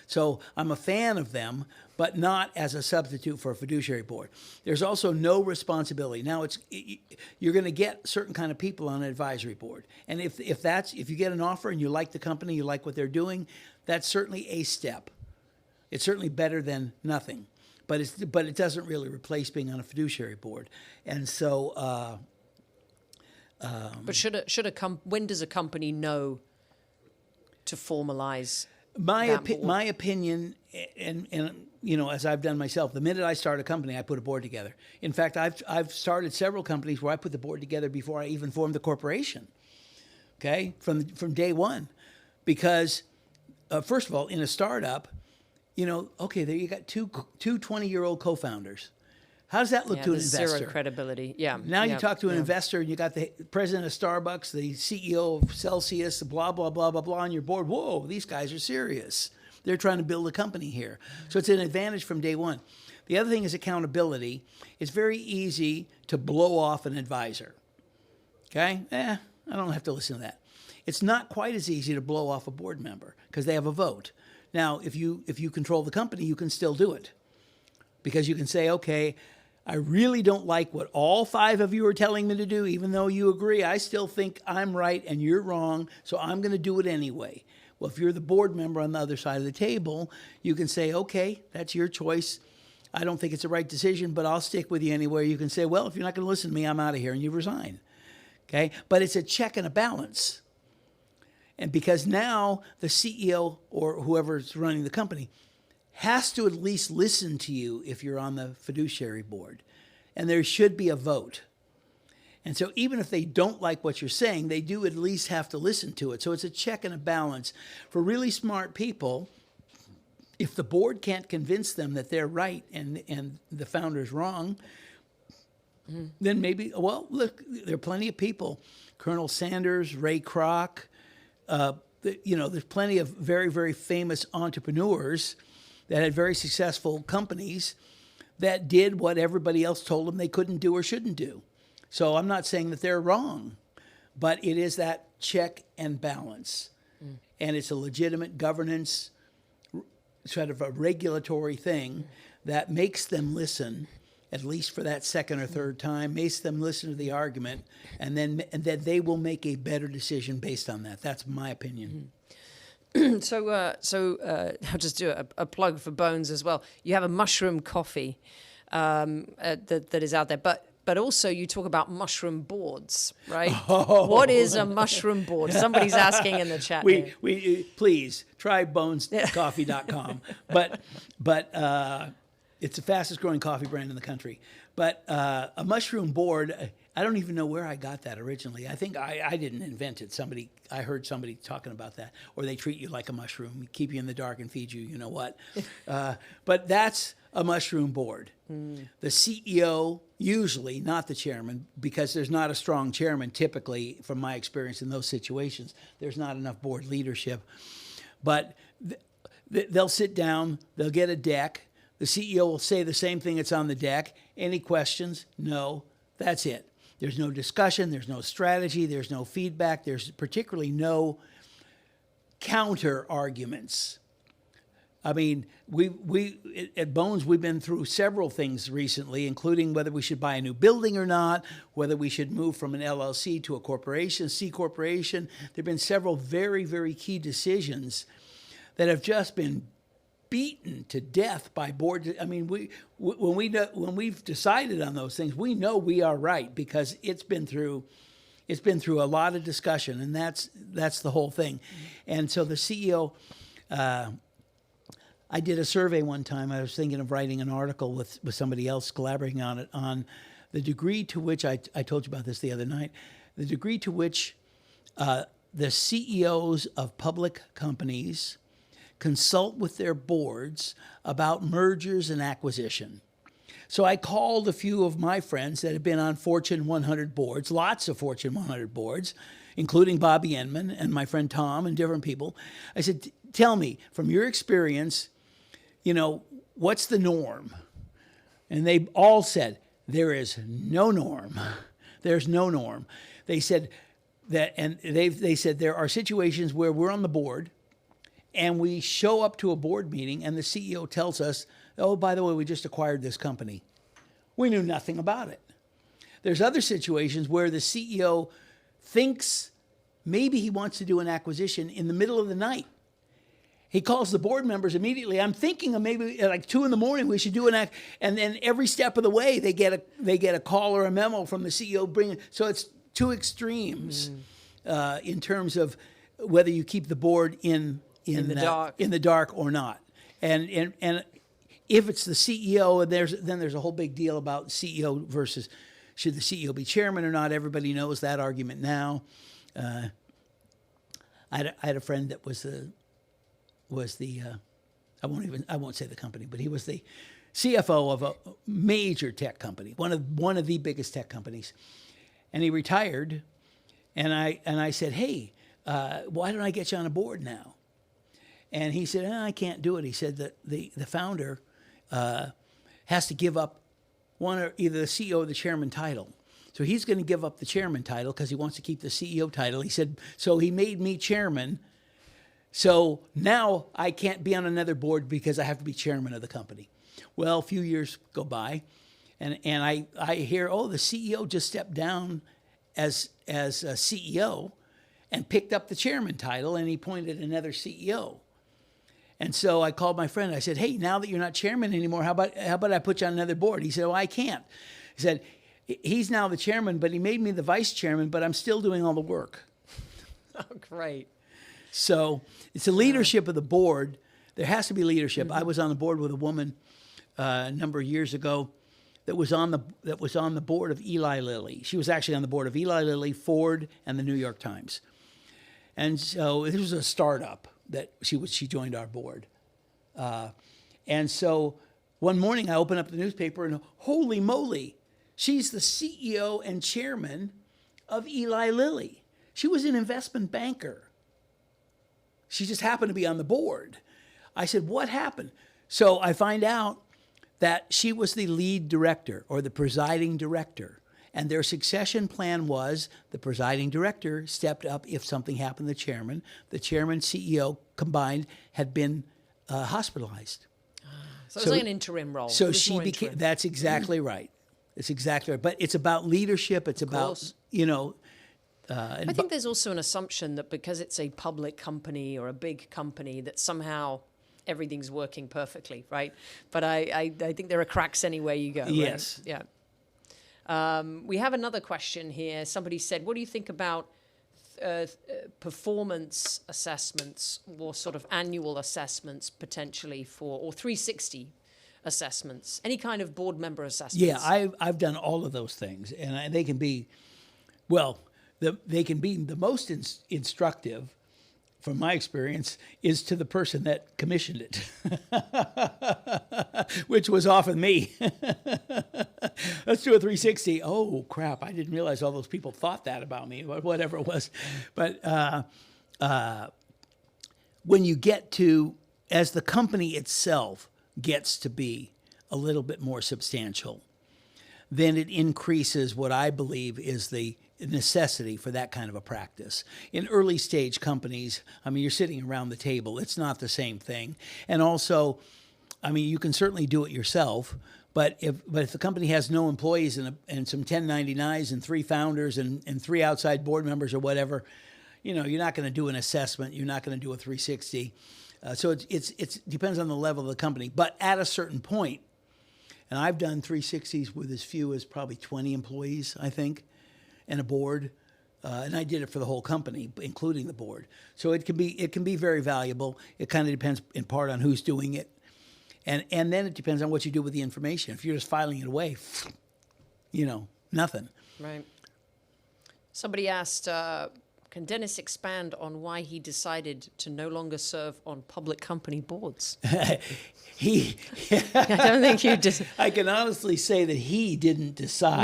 S1: So I'm a fan of them, but not as a substitute for a fiduciary board. There's also no responsibility. Now, you're going to get certain kind of people on an advisory board, and if you get an offer and you like the company, you like what they're doing, that's certainly a step. It's certainly better than nothing, but it doesn't really replace being on a fiduciary board. And so,
S2: but when does a company know to formalize?
S1: My opinion, and you know, as I've done myself, the minute I start a company, I put a board together. In fact, I've started several companies where I put the board together before I even formed the corporation. Okay, from day one, because first of all, in a startup, you know, okay, there you got two 20-year-old co-founders. How does that look to an investor?
S2: Zero credibility. Yeah.
S1: Now you talk to an investor, and you got the president of Starbucks, the CEO of Celsius, blah, blah, blah, blah, blah on your board. Whoa, these guys are serious. They're trying to build a company here. So it's an advantage from day one. The other thing is accountability. It's very easy to blow off an advisor. Okay? I don't have to listen to that. It's not quite as easy to blow off a board member because they have a vote. Now, if you control the company, you can still do it, because you can say, okay, I really don't like what all 5 of you are telling me to do, even though you agree. I still think I'm right and you're wrong, so I'm going to do it anyway. Well, if you're the board member on the other side of the table, you can say, okay, that's your choice. I don't think it's the right decision, but I'll stick with you anywhere. You can say, well, if you're not going to listen to me, I'm out of here, and you resign. Okay? But it's a check and a balance. And because now the CEO or whoever's running the company has to at least listen to you if you're on the fiduciary board. And there should be a vote. And so even if they don't like what you're saying, they do at least have to listen to it. So it's a check and a balance. For really smart people, if the board can't convince them that they're right and the founder's wrong, then maybe, well, look, there are plenty of people. Colonel Sanders, Ray Kroc, there's plenty of very, very famous entrepreneurs that had very successful companies that did what everybody else told them they couldn't do or shouldn't do. So I'm not saying that they're wrong, but it is that check and balance. And it's a legitimate governance, sort of a regulatory thing that makes them listen, at least for that second or third time, makes them listen to the argument, and then they will make a better decision based on that. That's my opinion.
S2: So I'll just do a plug for Bones as well. You have a mushroom coffee that is out there, but also you talk about mushroom boards, right? Oh. What is a mushroom board? Somebody's asking in the chat.
S1: We please try bonescoffee.com. but it's the fastest growing coffee brand in the country. But a mushroom board, I don't even know where I got that originally. I think I didn't invent it. I heard somebody talking about that. Or they treat you like a mushroom, keep you in the dark and feed you, you know what. But that's a mushroom board. The CEO, usually, not the chairman, because there's not a strong chairman typically, from my experience in those situations. There's not enough board leadership. But they'll sit down, they'll get a deck. The CEO will say the same thing that's on the deck. Any questions? No. That's it. There's no discussion. There's no strategy. There's no feedback. There's particularly no counter arguments. I mean, we at Bones, we've been through several things recently, including whether we should buy a new building or not, whether we should move from an LLC to a corporation, C corporation. There have been several very, very key decisions that have just been beaten to death by boards. I mean, when we've decided on those things, we know we are right because it's been through a lot of discussion, and that's the whole thing. And so the CEO, I did a survey one time. I was thinking of writing an article with somebody else, collaborating on it, on the degree to which I told you about this the other night, the degree to which the CEOs of public companies consult with their boards about mergers and acquisition. So I called a few of my friends that have been on Fortune 100 boards, lots of Fortune 100 boards, including Bobby Enman and my friend Tom and different people. I said, tell me, from your experience, what's the norm? And they all said, there is no norm. There's no norm. They said that, and they said there are situations where we're on the board and we show up to a board meeting and the CEO tells us, oh, by the way, we just acquired this company. We knew nothing about it. There's other situations where the CEO thinks maybe he wants to do an acquisition in the middle of the night. He calls the board members immediately. I'm thinking of maybe at like 2 a.m. we should do an act. And then every step of the way, they get a call or a memo from the CEO so it's two extremes in terms of whether you keep the board in the dark or not. And if it's the CEO, then there's a whole big deal about CEO versus should the CEO be chairman or not. Everybody knows that argument now. I had a friend that was the I won't say the company, but he was the CFO of a major tech company, one of the biggest tech companies, and he retired. And I said, hey, why don't I get you on a board now? And he said, I can't do it. He said that the founder has to give up either the CEO or the chairman title. So he's going to give up the chairman title because he wants to keep the CEO title. He said, so he made me chairman. So now I can't be on another board because I have to be chairman of the company. Well, a few years go by, and I hear, the CEO just stepped down as a CEO, and picked up the chairman title, and he appointed another CEO. And so I called my friend. I said, hey, now that you're not chairman anymore, how about I put you on another board? He said, oh, I can't. He said, he's now the chairman, but he made me the vice chairman, but I'm still doing all the work.
S2: Oh, great.
S1: So it's the leadership of the board. There has to be leadership. Mm-hmm. I was on the board with a woman a number of years ago that was on the board of Eli Lilly. She was actually on the board of Eli Lilly, Ford, and the New York Times. And so this was a startup that she joined our board. And so one morning I opened up the newspaper and holy moly, she's the CEO and chairman of Eli Lilly. She was an investment banker. She just happened to be on the board. I said, what happened? So I find out that she was the lead director or the presiding director. And their succession plan was the presiding director stepped up if something happened to the chairman. The chairman, CEO combined had been hospitalized.
S2: So it was like an interim role.
S1: So she became, that's exactly right. It's exactly right. But it's about leadership. It's about,
S2: I think there's also an assumption that because it's a public company or a big company that somehow everything's working perfectly, right? But I think there are cracks anywhere you go.
S1: Yes.
S2: Right? Yeah. We have another question here. Somebody said, what do you think about performance assessments or sort of annual assessments potentially or 360 assessments, any kind of board member assessments?
S1: Yeah, I've done all of those things, and they can be, they can be the most instructive, from my experience, is to the person that commissioned it, which was often me. Let's do a 360. Oh, crap, I didn't realize all those people thought that about me, whatever it was. But when you get to, as the company itself gets to be a little bit more substantial, then it increases what I believe is the necessity for that kind of a practice. In early stage companies, I mean, you're sitting around the table. It's not the same thing. And also, I mean, you can certainly do it yourself, but if the company has no employees and some 1099s and 3 founders and 3 outside board members or whatever, you're not going to do an assessment. You're not going to do a 360. So it depends on the level of the company. But at a certain point, and I've done 360s with as few as probably 20 employees, I think, and a board, and I did it for the whole company, including the board. So it can be very valuable. It kind of depends in part on who's doing it, and then it depends on what you do with the information. If you're just filing it away, nothing. Right.
S2: Somebody asked, can Dennis expand on why he decided to no longer serve on public company boards?
S1: I
S2: don't think you just.
S1: I can honestly say that he didn't decide.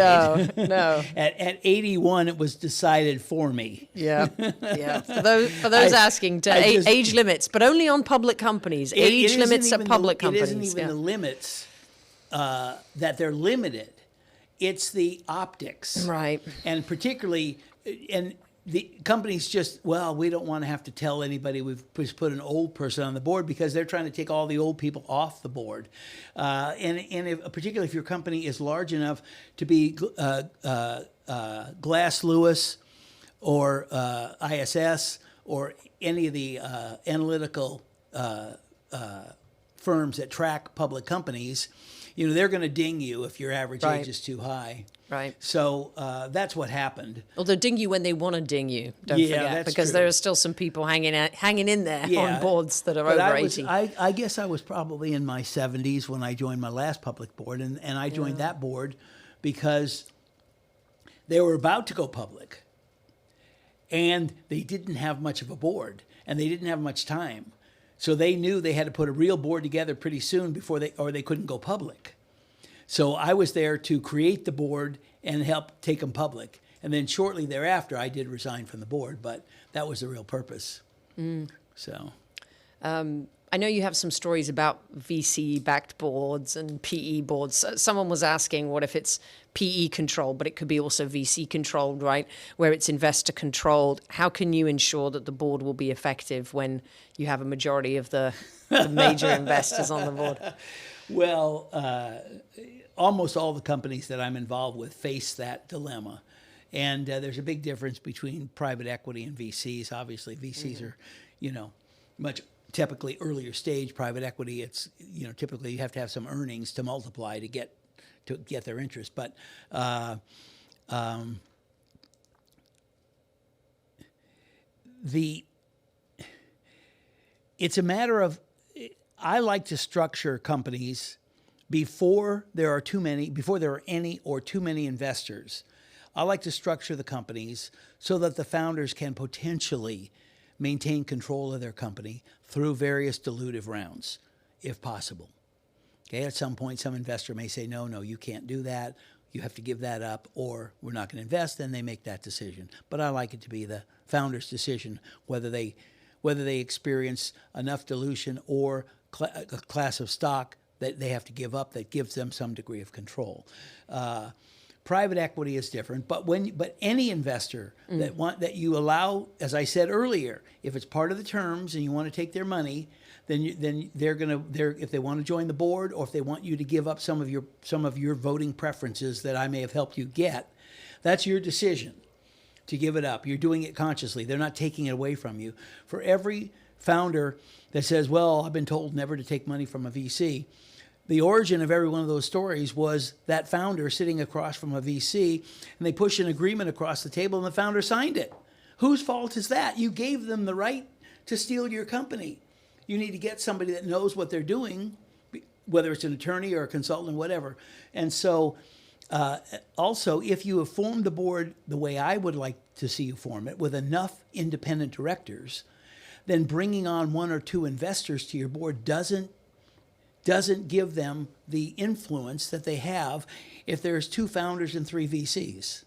S2: No.
S1: At 81, it was decided for me.
S2: Yeah. For those asking, age limits, but only on public companies. Age limits at public companies.
S1: It isn't even the limits that they're limited. It's the optics,
S2: right?
S1: And particularly, the companies just, we don't want to have to tell anybody we've just put an old person on the board because they're trying to take all the old people off the board. Particularly if your company is large enough to be Glass Lewis or ISS or any of the analytical firms that track public companies, they're going to ding you if your average age is too high.
S2: Right.
S1: So that's what happened.
S2: Well, they'll ding you when they want to ding you, don't forget. Because there are still some people hanging in there on boards that are over 80.
S1: I guess I was probably in my 70s when I joined my last public board, and I joined that board because they were about to go public, and they didn't have much of a board, and they didn't have much time. So they knew they had to put a real board together pretty soon or they couldn't go public. So I was there to create the board and help take them public. And then shortly thereafter, I did resign from the board, but that was the real purpose. So,
S2: I know you have some stories about VC-backed boards and PE boards. Someone was asking, what if it's PE controlled, but it could be also VC controlled, right? Where it's investor controlled. How can you ensure that the board will be effective when you have a majority of the major investors on the board?
S1: Well, almost all the companies that I'm involved with face that dilemma. And there's a big difference between private equity and VCs. Obviously, VCs are, much typically earlier stage. Private equity, it's, typically you have to have some earnings to multiply to get their interest. But it's a matter of, I like to structure companies before there are any or too many investors. I like to structure the companies so that the founders can potentially maintain control of their company through various dilutive rounds, if possible. Okay, at some point, some investor may say, no, you can't do that. You have to give that up, or we're not going to invest. Then they make that decision. But I like it to be the founder's decision whether they experience enough dilution or a class of stock that they have to give up that gives them some degree of control. Private equity is different, but any investor that you allow, as I said earlier, if it's part of the terms and you want to take their money, then if they want to join the board, or if they want you to give up some of your voting preferences that I may have helped you get, that's your decision to give it up. You're doing it consciously. They're not taking it away from you. For every founder that says, well, I've been told never to take money from a VC, the origin of every one of those stories was that founder sitting across from a VC, and they pushed an agreement across the table, and the founder signed it. Whose fault is that? You gave them the right to steal your company. You need to get somebody that knows what they're doing, whether it's an attorney or a consultant or whatever. And so also, if you have formed the board the way I would like to see you form it, with enough independent directors, then bringing on one or two investors to your board doesn't give them the influence that they have if there's two founders and three VCs.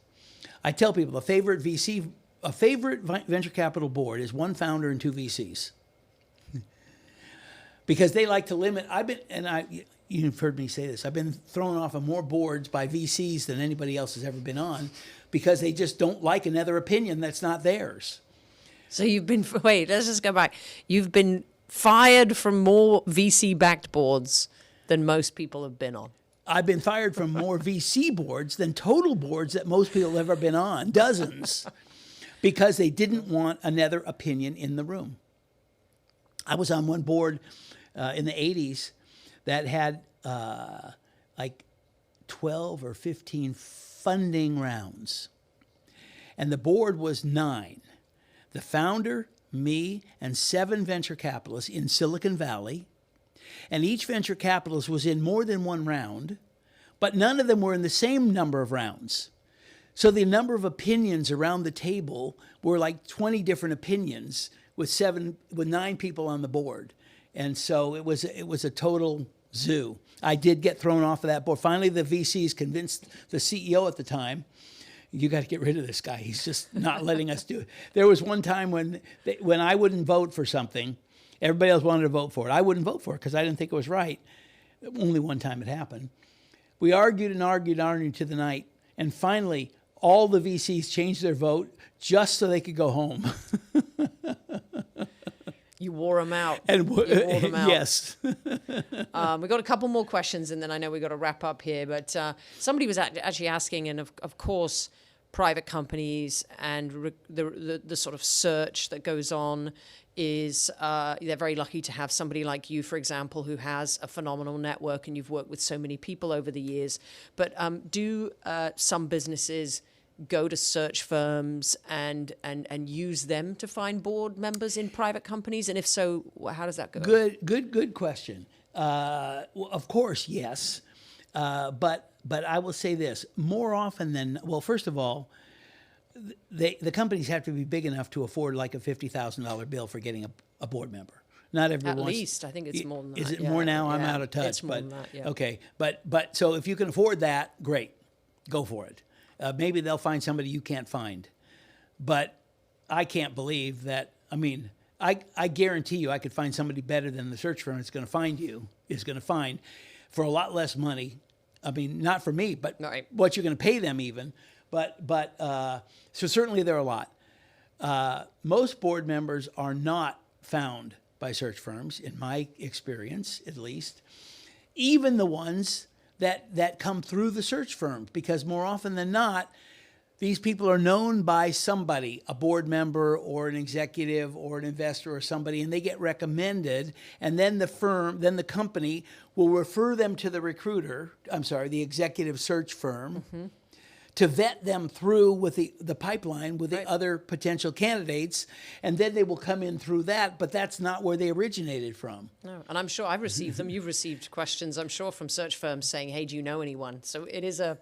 S1: I tell people a favorite venture capital board is one founder and two VCs. Because they like to limit. You've heard me say this, I've been thrown off of more boards by VCs than anybody else has ever been on, because they just don't like another opinion that's not theirs.
S2: So let's just go back. You've been fired from more VC-backed boards than most people have been on.
S1: I've been fired from more VC boards than total boards that most people have ever been on, dozens, because they didn't want another opinion in the room. I was on one board in the 80s that had like 12 or 15 funding rounds. And the board was 9. The founder, me, and 7 venture capitalists in Silicon Valley. And each venture capitalist was in more than one round, but none of them were in the same number of rounds. So the number of opinions around the table were like 20 different opinions with 9 people on the board. And so it was a total zoo. I did get thrown off of that board. Finally, the VCs convinced the CEO at the time, you got to get rid of this guy. He's just not letting us do it. There was one time when I wouldn't vote for something, everybody else wanted to vote for it. I wouldn't vote for it because I didn't think it was right. Only one time it happened. We argued to the night, and finally, all the VCs changed their vote just so they could go home.
S2: You wore them out.
S1: Yes.
S2: We got a couple more questions, and then I know we got to wrap up here. But somebody was actually asking, and of course, private companies and the sort of search that goes on is they're very lucky to have somebody like you, for example, who has a phenomenal network, and you've worked with so many people over the years. But do some businesses go to search firms and use them to find board members in private companies? And if so, how does that go?
S1: Good question. Well, of course, yes. But I will say this, more often than, well, first of all, the companies have to be big enough to afford like a $50,000 bill for getting a board member. Not everyone.
S2: At least, I think it's more than that.
S1: Is it more now? Yeah, I'm out of touch.
S2: It's more than that, yeah.
S1: Okay, but so if you can afford that, great, go for it. Maybe they'll find somebody you can't find. But I can't believe that, I guarantee you I could find somebody better than the search firm is going to find for a lot less money. Not for me, but right. What you're going to pay them even. But so certainly there are a lot. Most board members are not found by search firms, in my experience at least. Even the ones that come through the search firm, because more often than not, These people are known by somebody, a board member or an executive or an investor or somebody, and they get recommended. And then the company will refer them to the the executive search firm to vet them through with the pipeline with the other potential candidates. And then they will come in through that, but that's not where they originated from.
S2: No, and I'm sure I've received them. You've received questions, I'm sure, from search firms saying, hey, do you know anyone? So it is a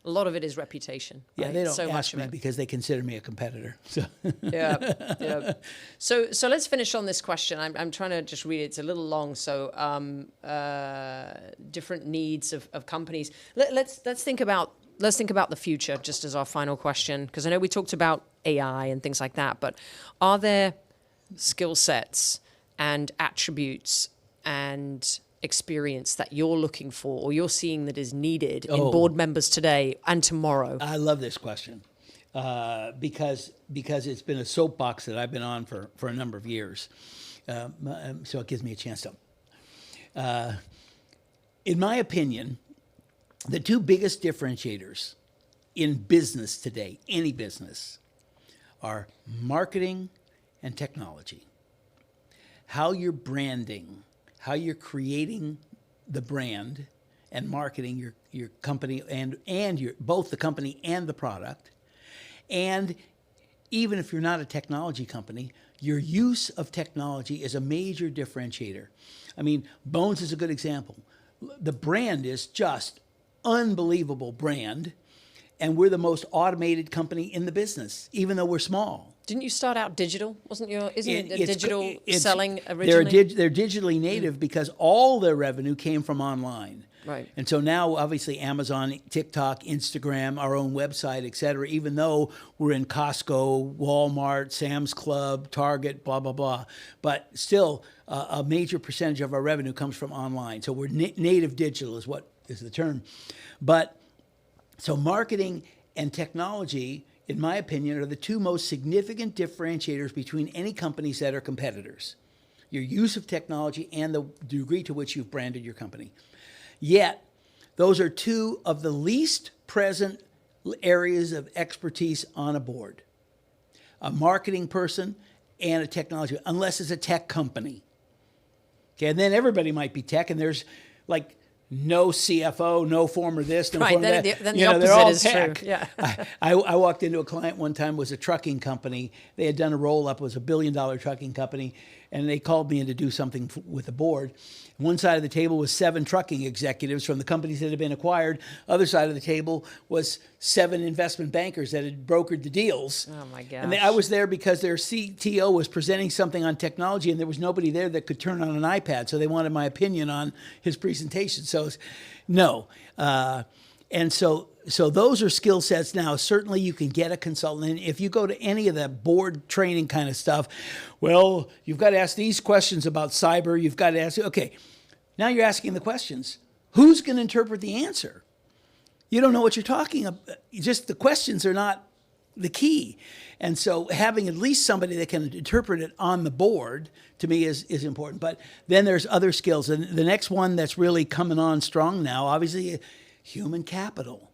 S2: lot of it is reputation.
S1: Yeah,
S2: right?
S1: they don't
S2: so
S1: ask me because they consider me a competitor. So.
S2: Yeah. So let's finish on this question. I'm trying to just read it. It's a little long. So different needs of companies. Let's think about the future just as our final question, because I know we talked about AI and things like that, but are there skill sets and attributes and experience that you're looking for or you're seeing that is needed in board members today and tomorrow?
S1: I love this question because it's been a soapbox that I've been on for a number of years. So it gives me a chance to. In my opinion, the two biggest differentiators in business today, any business, are marketing and technology. How you're branding, how you're creating the brand and marketing your company and your both the company and the product. And even if you're not a technology company, your use of technology is a major differentiator. I mean, Bones is a good example. The brand is just unbelievable brand, and we're the most automated company in the business, even though we're small.
S2: Didn't you start out digital? Isn't it digital selling originally?
S1: They're digitally native because all their revenue came from online.
S2: Right.
S1: And so now, obviously, Amazon, TikTok, Instagram, our own website, et cetera, even though we're in Costco, Walmart, Sam's Club, Target, blah, blah, blah. But still, a major percentage of our revenue comes from online. So we're native digital is what is the term. But so marketing and technology, in my opinion, are the two most significant differentiators between any companies that are competitors. Your use of technology and the degree to which you've branded your company. Yet, those are two of the least present areas of expertise on a board. A marketing person and a technology, unless it's a tech company. Okay, and then everybody might be tech, and there's like no CFO, no former this, no former that.
S2: Then the opposite is tech. True. Yeah.
S1: I walked into a client one time, was a trucking company. They had done a roll-up, it was $1 billion trucking company, and they called me in to do something with the board. One side of the table was 7 trucking executives from the companies that had been acquired. Other side of the table was 7 investment bankers that had brokered the deals.
S2: Oh, my gosh.
S1: And I was there because their CTO was presenting something on technology, and there was nobody there that could turn on an iPad, so they wanted my opinion on his presentation. So, no. And so those are skill sets. Now, certainly you can get a consultant. And if you go to any of the board training kind of stuff, well, you've got to ask these questions about cyber. You've got to ask, okay, now you're asking the questions. Who's going to interpret the answer? You don't know what you're talking about. Just the questions are not the key. And so having at least somebody that can interpret it on the board, to me, is important. But then there's other skills. And the next one that's really coming on strong now, obviously, human capital,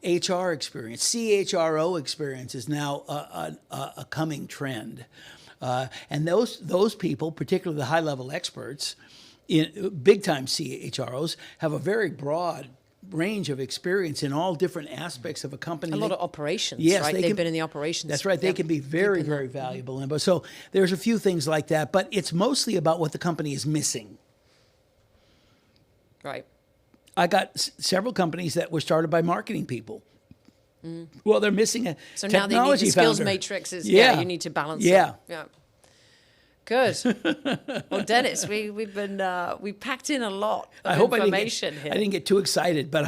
S1: HR experience, CHRO experience is now a coming trend. And those people, particularly the high-level experts, big-time CHROs, have a very broad range of experience in all different aspects of a company.
S2: A lot of operations,
S1: yes,
S2: right? They've been in the operations.
S1: That's right. They can be very, very valuable. But so there's a few things like that, but it's mostly about what the company is missing.
S2: Right.
S1: I got several companies that were started by marketing people. Mm. Well, they're missing a
S2: so
S1: technology
S2: now they need the skills
S1: founder.
S2: matrix. You need to balance it. Yeah. Good. Well, Dennis, we packed in a lot of information here.
S1: I didn't get too excited, but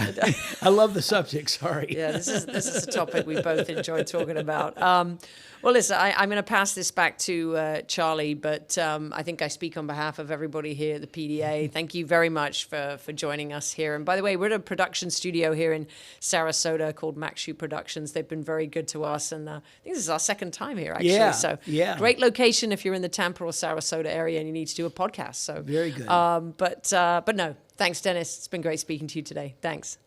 S1: I love the subject. Sorry.
S2: Yeah, this is a topic we both enjoyed talking about. Well, listen, I'm going to pass this back to Charlie, but I think I speak on behalf of everybody here at the PDA. Thank you very much for joining us here. And by the way, we're at a production studio here in Sarasota called Max Productions. They've been very good to us, and I think this is our second time here, actually.
S1: Yeah,
S2: so
S1: yeah.
S2: Great location if you're in the Tampa or Sarasota area and you need to do a podcast. So
S1: very good.
S2: But no, thanks, Dennis. It's been great speaking to you today. Thanks.